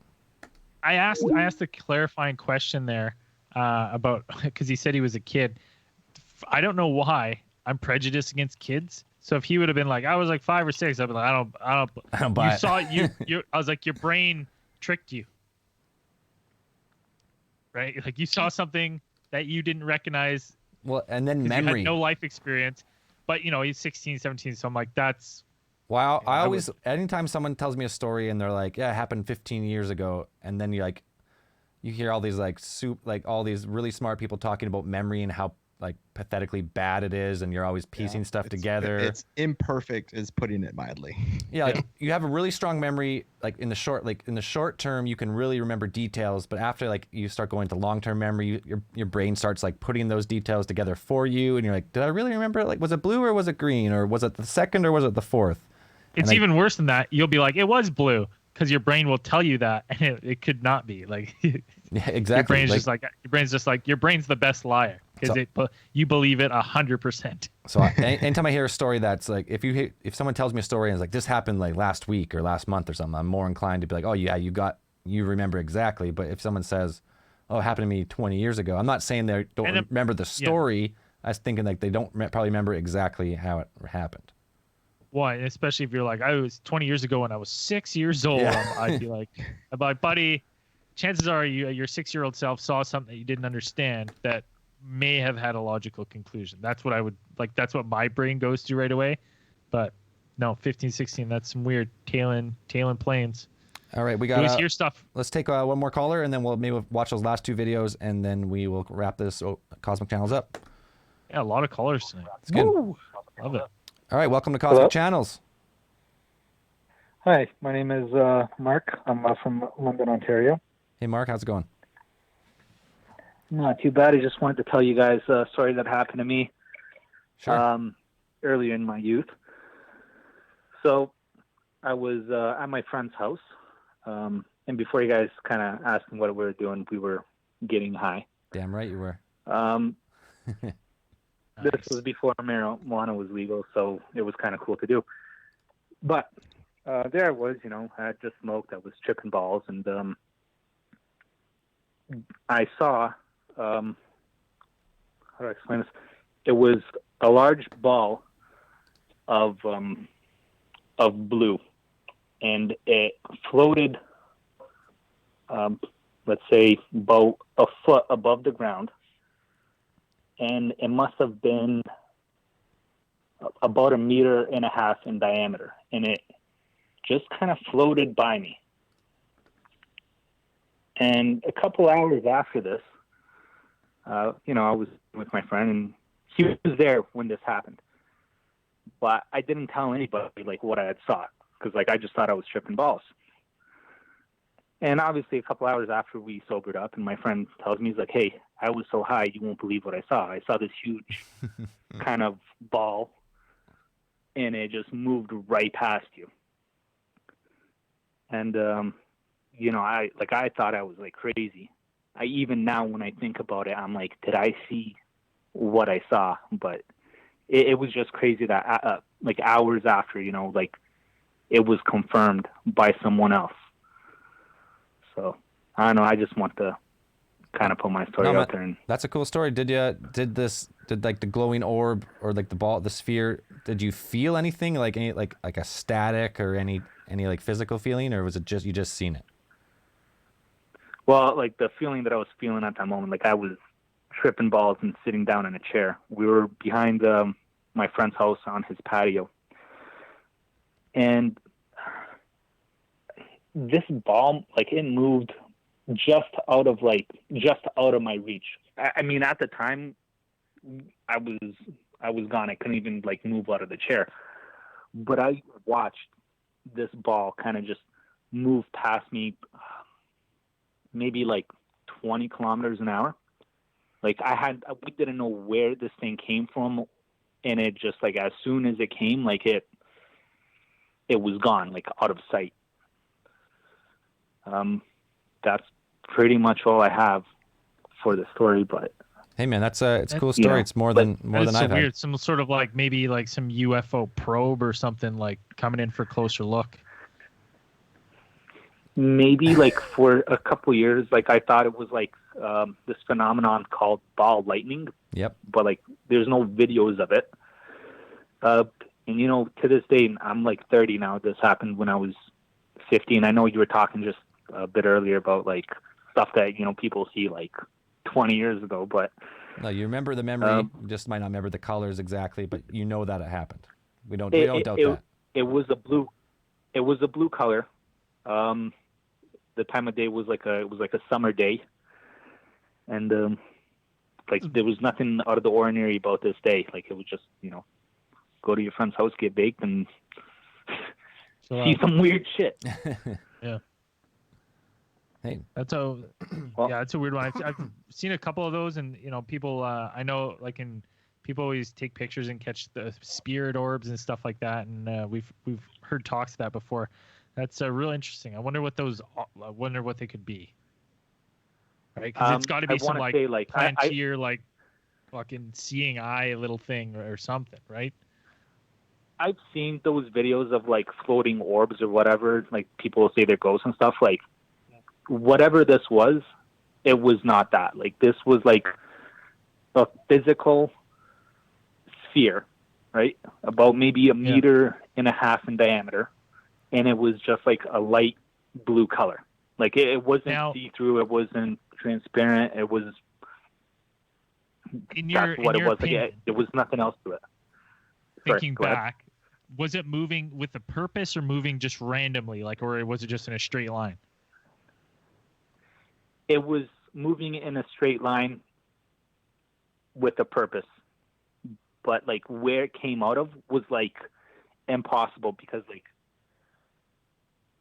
I asked a clarifying question there about, because he said he was a kid. I don't know why I'm prejudiced against kids. So if he would have been like, I was like 5 or 6, I'd be like, I don't buy it. You saw it. I was like, your brain tricked you. Right? Like you saw something that you didn't recognize. Well, and then memory. You had no life experience. But, he's 16, 17. So I'm like, that's. Wow. I always, anytime someone tells me a story and they're like, yeah, it happened 15 years ago. And then you hear all these all these really smart people talking about memory and how like pathetically bad it is. And you're always piecing stuff together. It's imperfect is putting it mildly. Yeah. Like you have a really strong memory, in the short term, you can really remember details, but after you start going to long-term memory, your brain starts putting those details together for you. And you're like, did I really remember it? Was it blue or was it green? Or was it the second or was it the fourth? It's even worse than that. You'll be like, it was blue, because your brain will tell you that, and it could not be. Yeah, exactly. Your brain's the best liar, because you believe it 100%. So anytime I hear a story that's if someone tells me a story and it's like this happened last week or last month or something, I'm more inclined to be like, oh yeah, you remember exactly. But if someone says, oh, it happened to me 20 years ago, I'm not saying they don't remember the story. Yeah. I was thinking they don't probably remember exactly how it happened. Why? Especially if you're like, I was 20 years ago when I was 6 years old. Yeah. I'd be like, buddy, chances are your 6-year-old self saw something that you didn't understand that may have had a logical conclusion. That's what I would like. That's what my brain goes to right away. But no, 15, 16, that's some weird tailing planes. All right, we got your stuff. Let's take one more caller, and then we'll maybe watch those last 2 videos, and then we will wrap this Cosmic Channels up. Yeah, a lot of callers tonight. It's good. Woo! Love it. All right, welcome to Cosmic Channels. Hi, my name is Mark. I'm from London, Ontario. Hey, Mark, how's it going? Not too bad. I just wanted to tell you guys a story that happened to me earlier in my youth. So I was at my friend's house, and before you guys kind of asked me what we were doing, we were getting high. Damn right you were. This was before marijuana was legal, so it was kind of cool to do. But there I was, I had just smoked. I was tripping balls, and I saw, how do I explain this? It was a large ball of blue, and it floated, let's say, about a foot above the ground, and it must have been about 1.5 meters in diameter, and it just kind of floated by me. And a couple hours after this, I was with my friend, and he was there when this happened. But I didn't tell anybody what I had saw, because I just thought I was tripping balls. And obviously, a couple hours after we sobered up, and my friend tells me, he's like, "Hey, I was so high, you won't believe what I saw. I saw this huge kind of ball, and it just moved right past you." And I thought I was crazy. Even now, when I think about it, I'm like, did I see what I saw? But it was just crazy that hours after, it was confirmed by someone else. So I don't know. I just want to kind of put my story out there. And that's a cool story. Did the glowing orb or the ball, the sphere, did you feel anything like a static or any physical feeling, or was it just you just seen it? Well, the feeling that I was feeling at that moment, I was tripping balls and sitting down in a chair. We were behind my friend's house on his patio, and this ball, it moved just out of my reach. I mean, at the time, I was gone. I couldn't even move out of the chair. But I watched this ball kind of just move past me, maybe 20 kilometers an hour. We didn't know where this thing came from, and it just as soon as it came, it was gone, out of sight. That's pretty much all I have for the story. But hey, man, it's a cool story. It's more than I've weird. had. Some sort of maybe some UFO probe or something coming in for a closer look. Maybe for a couple of years, I thought it was this phenomenon called ball lightning. Yep. But there's no videos of it. And to this day, I'm 30 now. This happened when I was 15. I know you were talking just a bit earlier about stuff that people see 20 years ago, but no, you remember the memory. You just might not remember the colors exactly, but you know that it happened. We don't doubt that. It was a blue. It was a blue color. The time of day was it was a summer day, and there was nothing out of the ordinary about this day. It was just go to your friend's house, get baked, and see some weird shit. Yeah. Hey, that's a weird one. I've seen a couple of those, and people I know people always take pictures and catch the spirit orbs and stuff like that, and we've heard talks of that before. That's real interesting. I wonder what they could be. Right? Because it's got to be some Palantir fucking seeing eye little thing or something, right? I've seen those videos of floating orbs or whatever. People say they're ghosts and stuff. Whatever this was, it was not that. This was a physical sphere, right? About maybe 1.5 meters in diameter, and it was just a light blue color. It wasn't see-through. It wasn't transparent. It was. That's what it was. There was nothing else to it. Thinking back, was it moving with a purpose or moving just randomly, or was it just in a straight line? It was moving in a straight line with a purpose, but where it came out of was impossible, because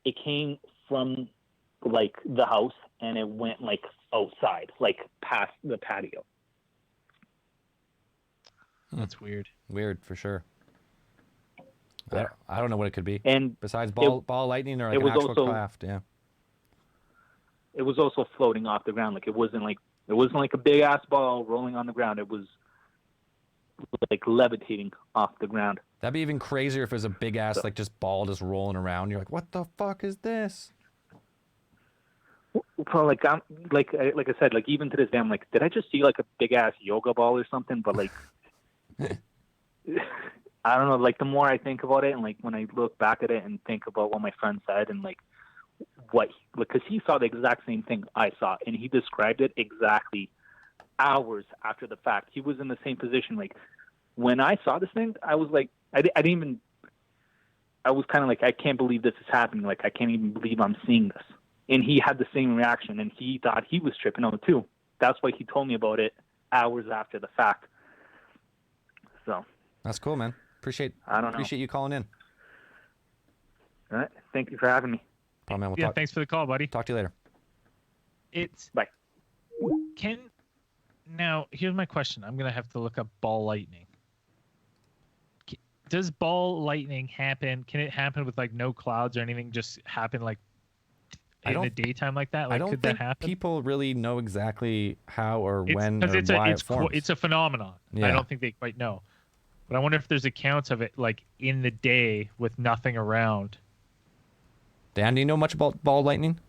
it came from the house and it went outside, past the patio. That's weird. Weird for sure. Yeah. I don't know what it could be. And besides ball lightning or an actual craft, yeah. It was also floating off the ground. It wasn't a big ass ball rolling on the ground. It was like levitating off the ground. That'd be even crazier if it was a big ass like just ball just rolling around. You're like, what the fuck is this? Well, like I'm like I said, like even to this day, I'm like, did I just see like a big ass yoga ball or something? But like, I don't know. Like the more I think about it, and like when I look back at it and think about what my friend said, and like because he saw the exact same thing I saw, and he described it exactly hours after the fact. He was in the same position. Like when I saw this thing, I was like, I didn't even. I was kind of like, I can't believe this is happening. Like I can't even believe I'm seeing this. And he had the same reaction, and he thought he was tripping out too. That's why he told me about it hours after the fact. So that's cool, man. Appreciate you calling in. All right. Thank you for having me. Problem, man. Thanks for the call, buddy. Talk to you later. Bye. Now, here's my question. I'm going to have to look up ball lightning. Does ball lightning happen? Can it happen with like no clouds or anything? Just happen like in the daytime like that? Like, I don't could think that happen? people really know exactly how or when or it's why it forms. It's a phenomenon. Yeah. I don't think they quite know. But I wonder if there's accounts of it like in the day with nothing around. Dan, do you know much about ball lightning?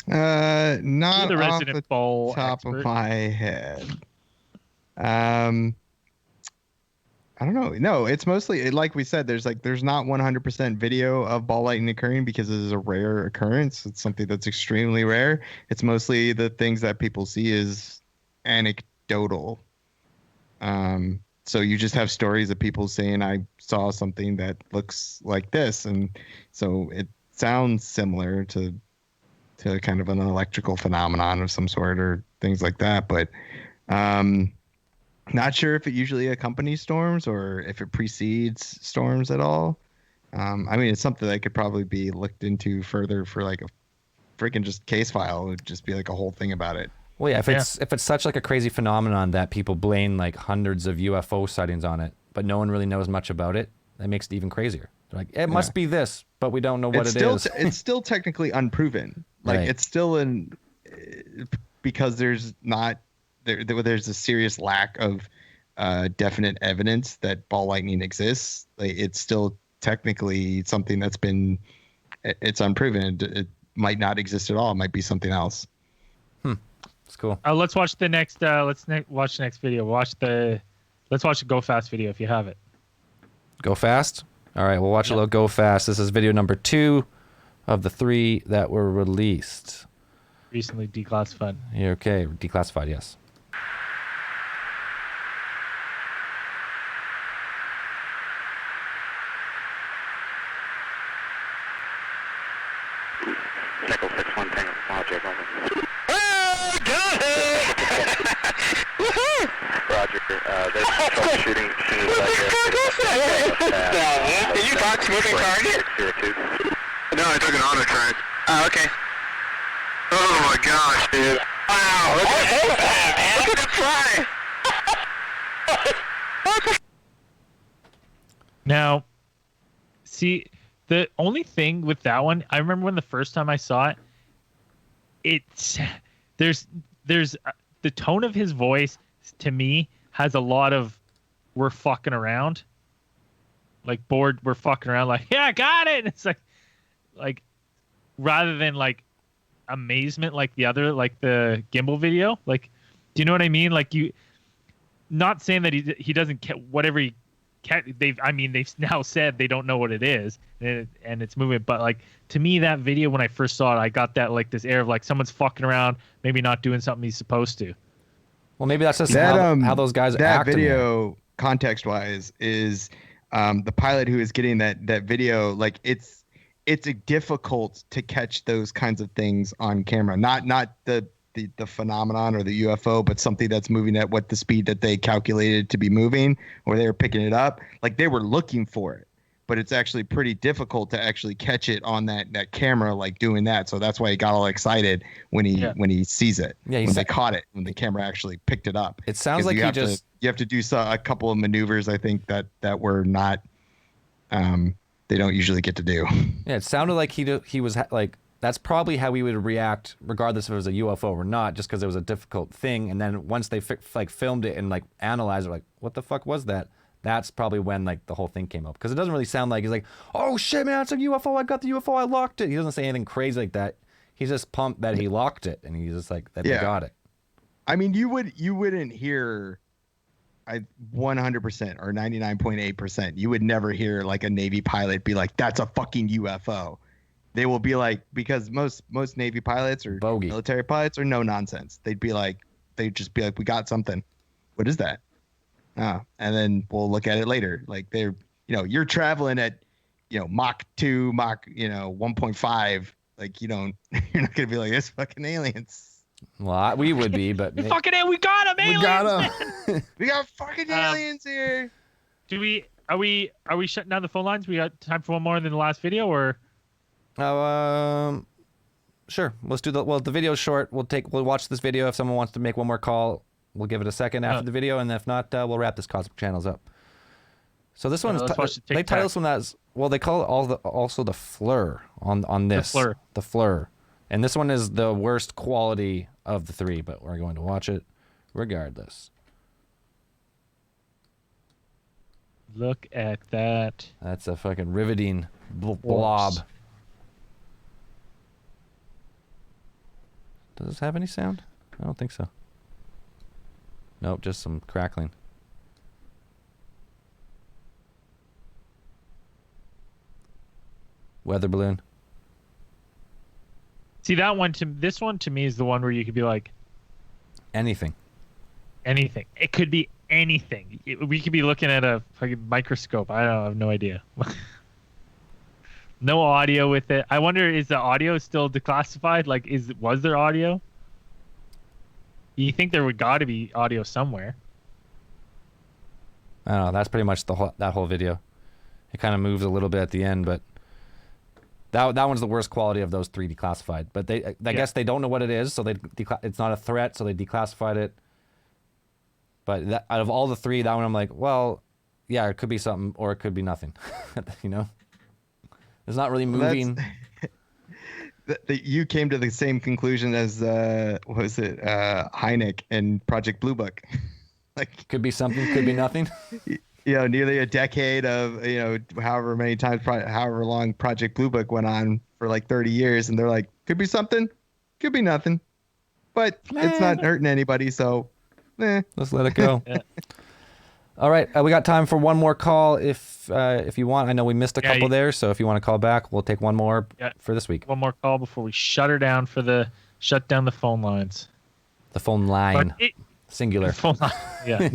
Not the off resident the ball top expert. of my head. I don't know. No, it's mostly like we said. There's not 100% video of ball lightning occurring because it is a rare occurrence. It's something that's extremely rare. It's mostly the things that people see is anecdotal. So you just have stories of people saying, "I saw something that looks like this," and so it sounds similar to kind of an electrical phenomenon of some sort or things like that, but not sure if it usually accompanies storms or if it precedes storms at all. I mean, it's something that could probably be looked into further for like a freaking just case file. It would just be like a whole thing about it. Well, yeah, if it's such like a crazy phenomenon that people blame like hundreds of UFO sightings on it, but no one really knows much about it, that makes it even crazier. They're like, it must be this, but we don't know what it is. It's still technically unproven. Like Right. it's still because there's a serious lack of definite evidence that ball lightning exists. Like, it's still technically something that's it's unproven. It might not exist at all. It might be something else. It's cool. Let's watch the next. Watch the next video. Let's watch the Go Fast video if you have it. Go Fast? All right, we'll watch a little Go Fast. This is video number 2 of the 3 that were released. Recently declassified. Yeah, okay, declassified, yes. Nickel 6-1 Tango. Roger, over. Oh, got it! Woohoo! Roger, there's troubleshooting. Did you box moving target? No, I took an auto track. Oh, okay. Oh my gosh, dude. Wow, look at it fly! Now, see, the only thing with that one, I remember when the first time I saw it, there's the tone of his voice to me has a lot of we're fucking around, like bored, we're fucking around, like yeah, I got it. And it's like rather than like amazement, like the other, like the gimbal video. Like, do you know what I mean? Like not saying that he doesn't whatever he. They've now said they don't know what it is and it's moving, but like to me that video when I first saw it, I got that like this air of like someone's fucking around, maybe not doing something he's supposed to. Well, maybe that's just how those guys act. That video, context wise, is the pilot who is getting that video. Like it's difficult to catch those kinds of things on camera. Not the phenomenon or the UFO, but something that's moving at what the speed that they calculated to be moving, or they were picking it up. Like they were looking for it, but it's actually pretty difficult to actually catch it on that camera, like doing that. So that's why he got all excited when he sees it. Yeah, when they caught it, when the camera actually picked it up. It sounds like you have to do a couple of maneuvers, I think that were not they don't usually get to do. Yeah, it sounded like he was like that's probably how we would react, regardless if it was a UFO or not, just because it was a difficult thing. And then once they like filmed it and like analyzed it, like, what the fuck was that? That's probably when like the whole thing came up, because it doesn't really sound like he's like, oh shit, man, it's a UFO. I got the UFO. I locked it. He doesn't say anything crazy like that. He's just pumped that he locked it, and he's just like that. They got it. I mean, you wouldn't hear, 100% or 99.8%. You would never hear like a Navy pilot be like, "That's a fucking UFO." They will be like, because most Navy pilots or military pilots are no nonsense. They'd just be like, "We got something. What is that?" And then we'll look at it later. Like you're traveling at, Mach 2, Mach, 1.5. Like you're not gonna be like, "It's fucking aliens." Well, we would be, but we got them. Aliens, we got them. We got fucking aliens here. Are we shutting down the phone lines? We got time for one more than the last video, or? Sure. Let's do the video's short. We'll watch this video. If someone wants to make one more call, we'll give it a second after the video, and if not, we'll wrap this Cosmic Channels up. So this one's they title this one as, well, they call it also the Fleur on this. The Fleur. And this one is the worst quality of the three, but we're going to watch it regardless. Look at that. That's a fucking riveting blob. Does this have any sound? I don't think so. Nope, just some crackling. Weather balloon. See, this one to me is the one where you could be like, anything. Anything. It could be anything. We could be looking at a fucking microscope. I have no idea. No audio with it. I wonder, is the audio still declassified? Like, was there audio? You think there would got to be audio somewhere? I don't know. That's pretty much that whole video. It kind of moves a little bit at the end, but that one's the worst quality of those three declassified. But I guess they don't know what it is, so it's not a threat, so they declassified it. But out of all the three, that one I'm like, well, yeah, it could be something or it could be nothing. It's not really moving. You came to the same conclusion as Hynek and Project Blue Book. Like, could be something, could be nothing. Nearly a decade of however long Project Blue Book went on for like 30 years, and they're like, could be something, could be nothing, but it's not hurting anybody, so let's let it go. Yeah. All right, we got time for one more call if you want. I know we missed a couple there, so if you want to call back, we'll take one more for this week. One more call before we shut down the phone lines. The phone line, singular. Phone line, yeah.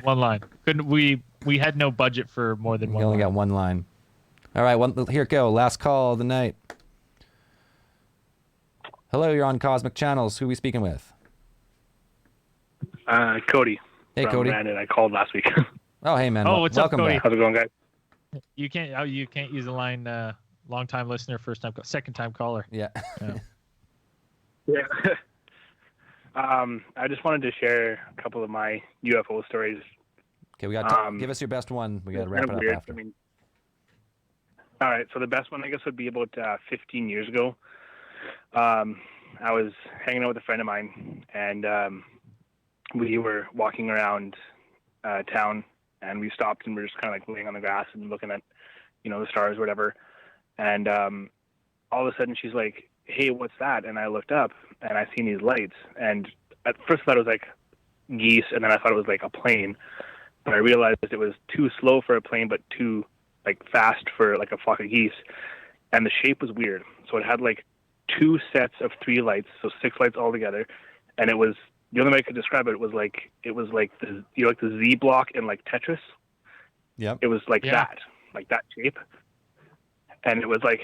One line. We had no budget for more than one. We only got one line. All right, here it go. Last call of the night. Hello, you're on Cosmic Channels. Who are we speaking with? Cody. Hey, Cody. Brandon. I called last week. Oh, hey, man. What's welcome up, Cody? back. How's it going, guys? You can't use the line long time listener, second time caller. Yeah. Yeah. I just wanted to share a couple of my UFO stories. Okay, we got give us your best one. We got to wrap it up after. All right, so the best one I guess would be about 15 years ago. I was hanging out with a friend of mine, and we were walking around town, and we stopped, and we were just kind of like laying on the grass and looking at, the stars or whatever. And all of a sudden, she's like, "Hey, what's that?" And I looked up, and I seen these lights. And at first, I thought it was like geese, and then I thought it was like a plane. But I realized it was too slow for a plane, but too like fast for like a flock of geese. And the shape was weird. So it had like 2 sets of 3 lights, so 6 lights all together. And it was, the only way I could describe it was like the like the Z block in like Tetris. Yep. It was like that shape. And it was like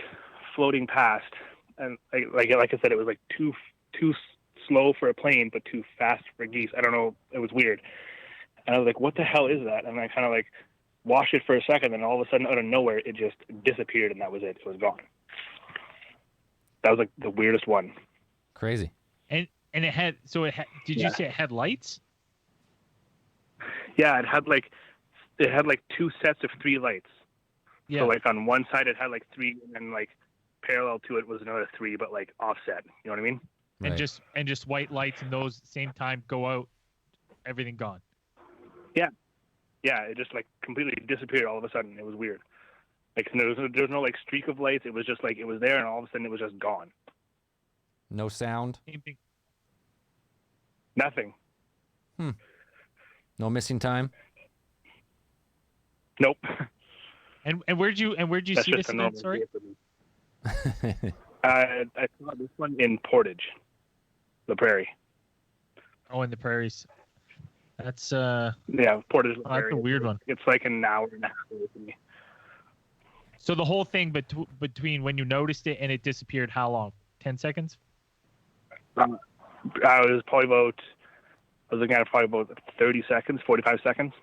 floating past, and like I said, it was like too slow for a plane, but too fast for geese. I don't know. It was weird. And I was like, what the hell is that? And I kind of like watched it for a second, and all of a sudden, out of nowhere, it just disappeared, and that was it. It was gone. That was like the weirdest one. Crazy. And it had, did you say it had lights? Yeah, it had like 2 sets of 3 lights. Yeah. So like on one side it had like 3, and then like parallel to it was another 3, but like offset. You know what I mean? And just white lights and those same time go out, everything gone. Yeah, it just like completely disappeared all of a sudden. It was weird. Like there was no like streak of lights. It was just like it was there, and all of a sudden it was just gone. No sound. Nothing. No missing time. Nope. And where'd you see this event? Sorry. I saw this one in Portage, the Prairie. Oh, in the prairies. That's Portage. Oh, that's a weird one. It's like an hour and a half away from me. So the whole thing between when you noticed it and it disappeared, how long? 10 seconds? I was looking at it probably about 30 seconds, 45 seconds.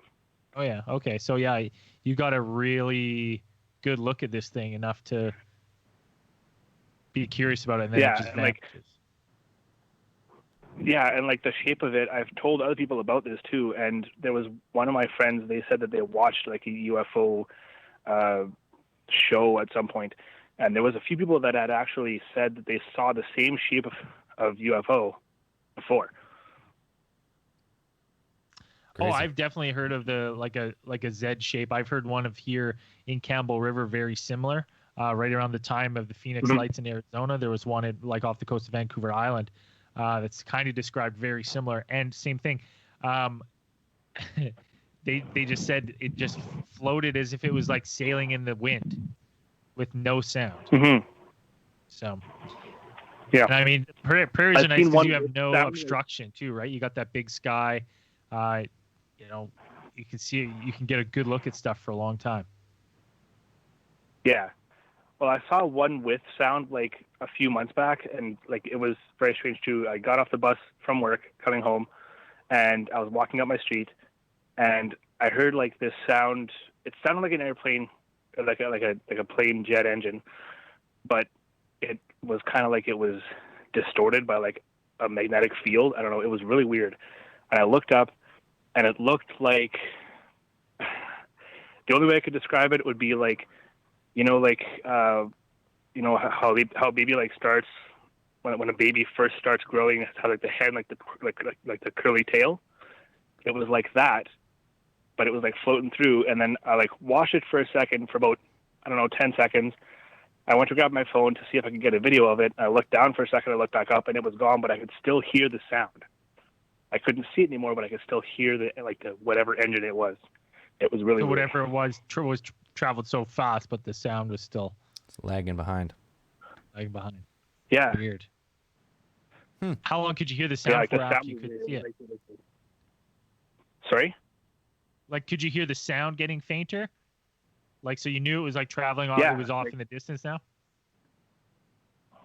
Oh yeah. Okay. So yeah, you got a really good look at this thing enough to be curious about it. And then it just vanishes. And like the shape of it, I've told other people about this too. And there was one of my friends, they said that they watched like a UFO show at some point, and there was a few people that had actually said that they saw the same shape of UFO before. Crazy. Oh, I've definitely heard of the like a Z shape. I've heard one of here in Campbell River, very similar. Right around the time of the Phoenix Lights in Arizona, there was one like off the coast of Vancouver Island that's kind of described very similar. And same thing, they just said it just floated as if it was like sailing in the wind with no sound. Mm-hmm. So yeah, and I mean prairies are nice because you have no obstruction too, right? You got that big sky. You know, you can see, you can get a good look at stuff for a long time. Yeah. Well, I saw one with sound like a few months back, and like it was very strange too. I got off the bus from work coming home, and I was walking up my street, and I heard like this sound. It sounded like an airplane, like a plane jet engine, but it was kind of like it was distorted by like a magnetic field. I don't know. It was really weird. And I looked up, and it looked like, the only way I could describe it would be like, how baby like starts when a baby first starts growing, it's how like the head like the curly tail. It was like that, but it was like floating through, and then I like watched it for a second for about 10 seconds. I went to grab my phone to see if I could get a video of it. I looked down for a second, I looked back up, and it was gone, but I could still hear the sound. I couldn't see it anymore, but I could still hear the whatever engine it was. It was really so weird. Whatever it was traveled so fast, but the sound was still lagging behind. Yeah. Weird. How long could you hear the sound for after you could see it? Sorry? Like, could you hear the sound getting fainter? Like, so you knew it was like traveling off. Yeah, it was off in the distance now.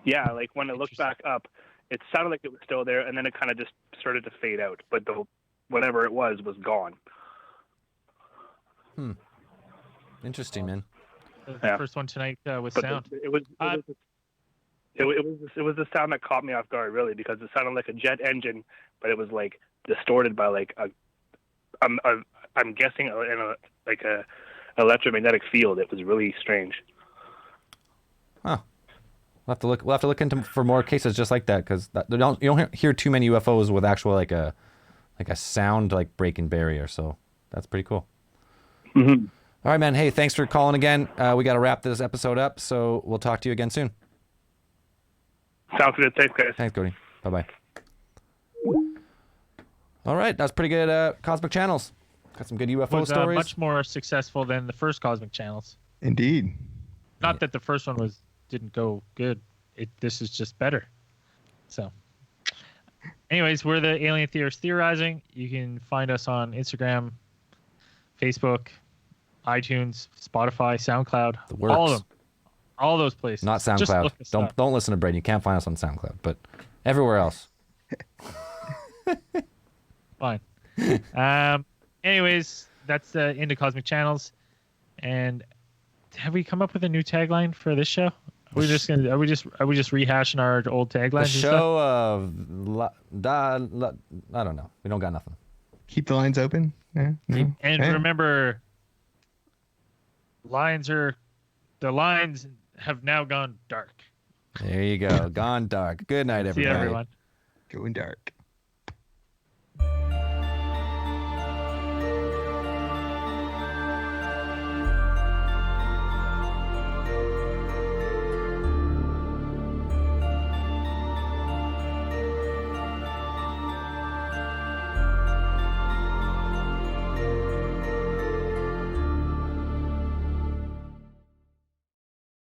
Yeah, like when I looked back up, it sounded like it was still there, and then it kind of just started to fade out. But whatever it was gone. Interesting, man. The first one tonight with sound. It was the sound that caught me off guard, really, because it sounded like a jet engine, but it was like distorted by like I'm guessing in a electromagnetic field. It was really strange. Huh. We'll have to look into for more cases just like that, because you don't hear too many UFOs with actual like a sound like breaking barrier. So that's pretty cool. Mm-hmm. All right, man. Hey, thanks for calling again. We got to wrap this episode up, so we'll talk to you again soon. Sounds good. Thanks, guys. Thanks, Cody. Bye-bye. All right, that's pretty good. Cosmic Channels. Got some good UFO stories. Much more successful than the first Cosmic Channels. Indeed. Not that the first one didn't go good. This is just better. So, anyways, we're the Alien Theorists Theorizing. You can find us on Instagram, Facebook, iTunes, Spotify, SoundCloud, the works. all of them, all those places. Not SoundCloud. Don't listen to Braden. You can't find us on SoundCloud, but everywhere else. Fine. Anyways, that's into Cosmic Channels. And have we come up with a new tagline for this show? Are we just rehashing our old taglines? The show of I don't know. We don't got nothing. Keep the lines open. Yeah. No. And remember, the lines have now gone dark. There you go. Gone dark. Good night, everybody. See you, everyone. Going dark.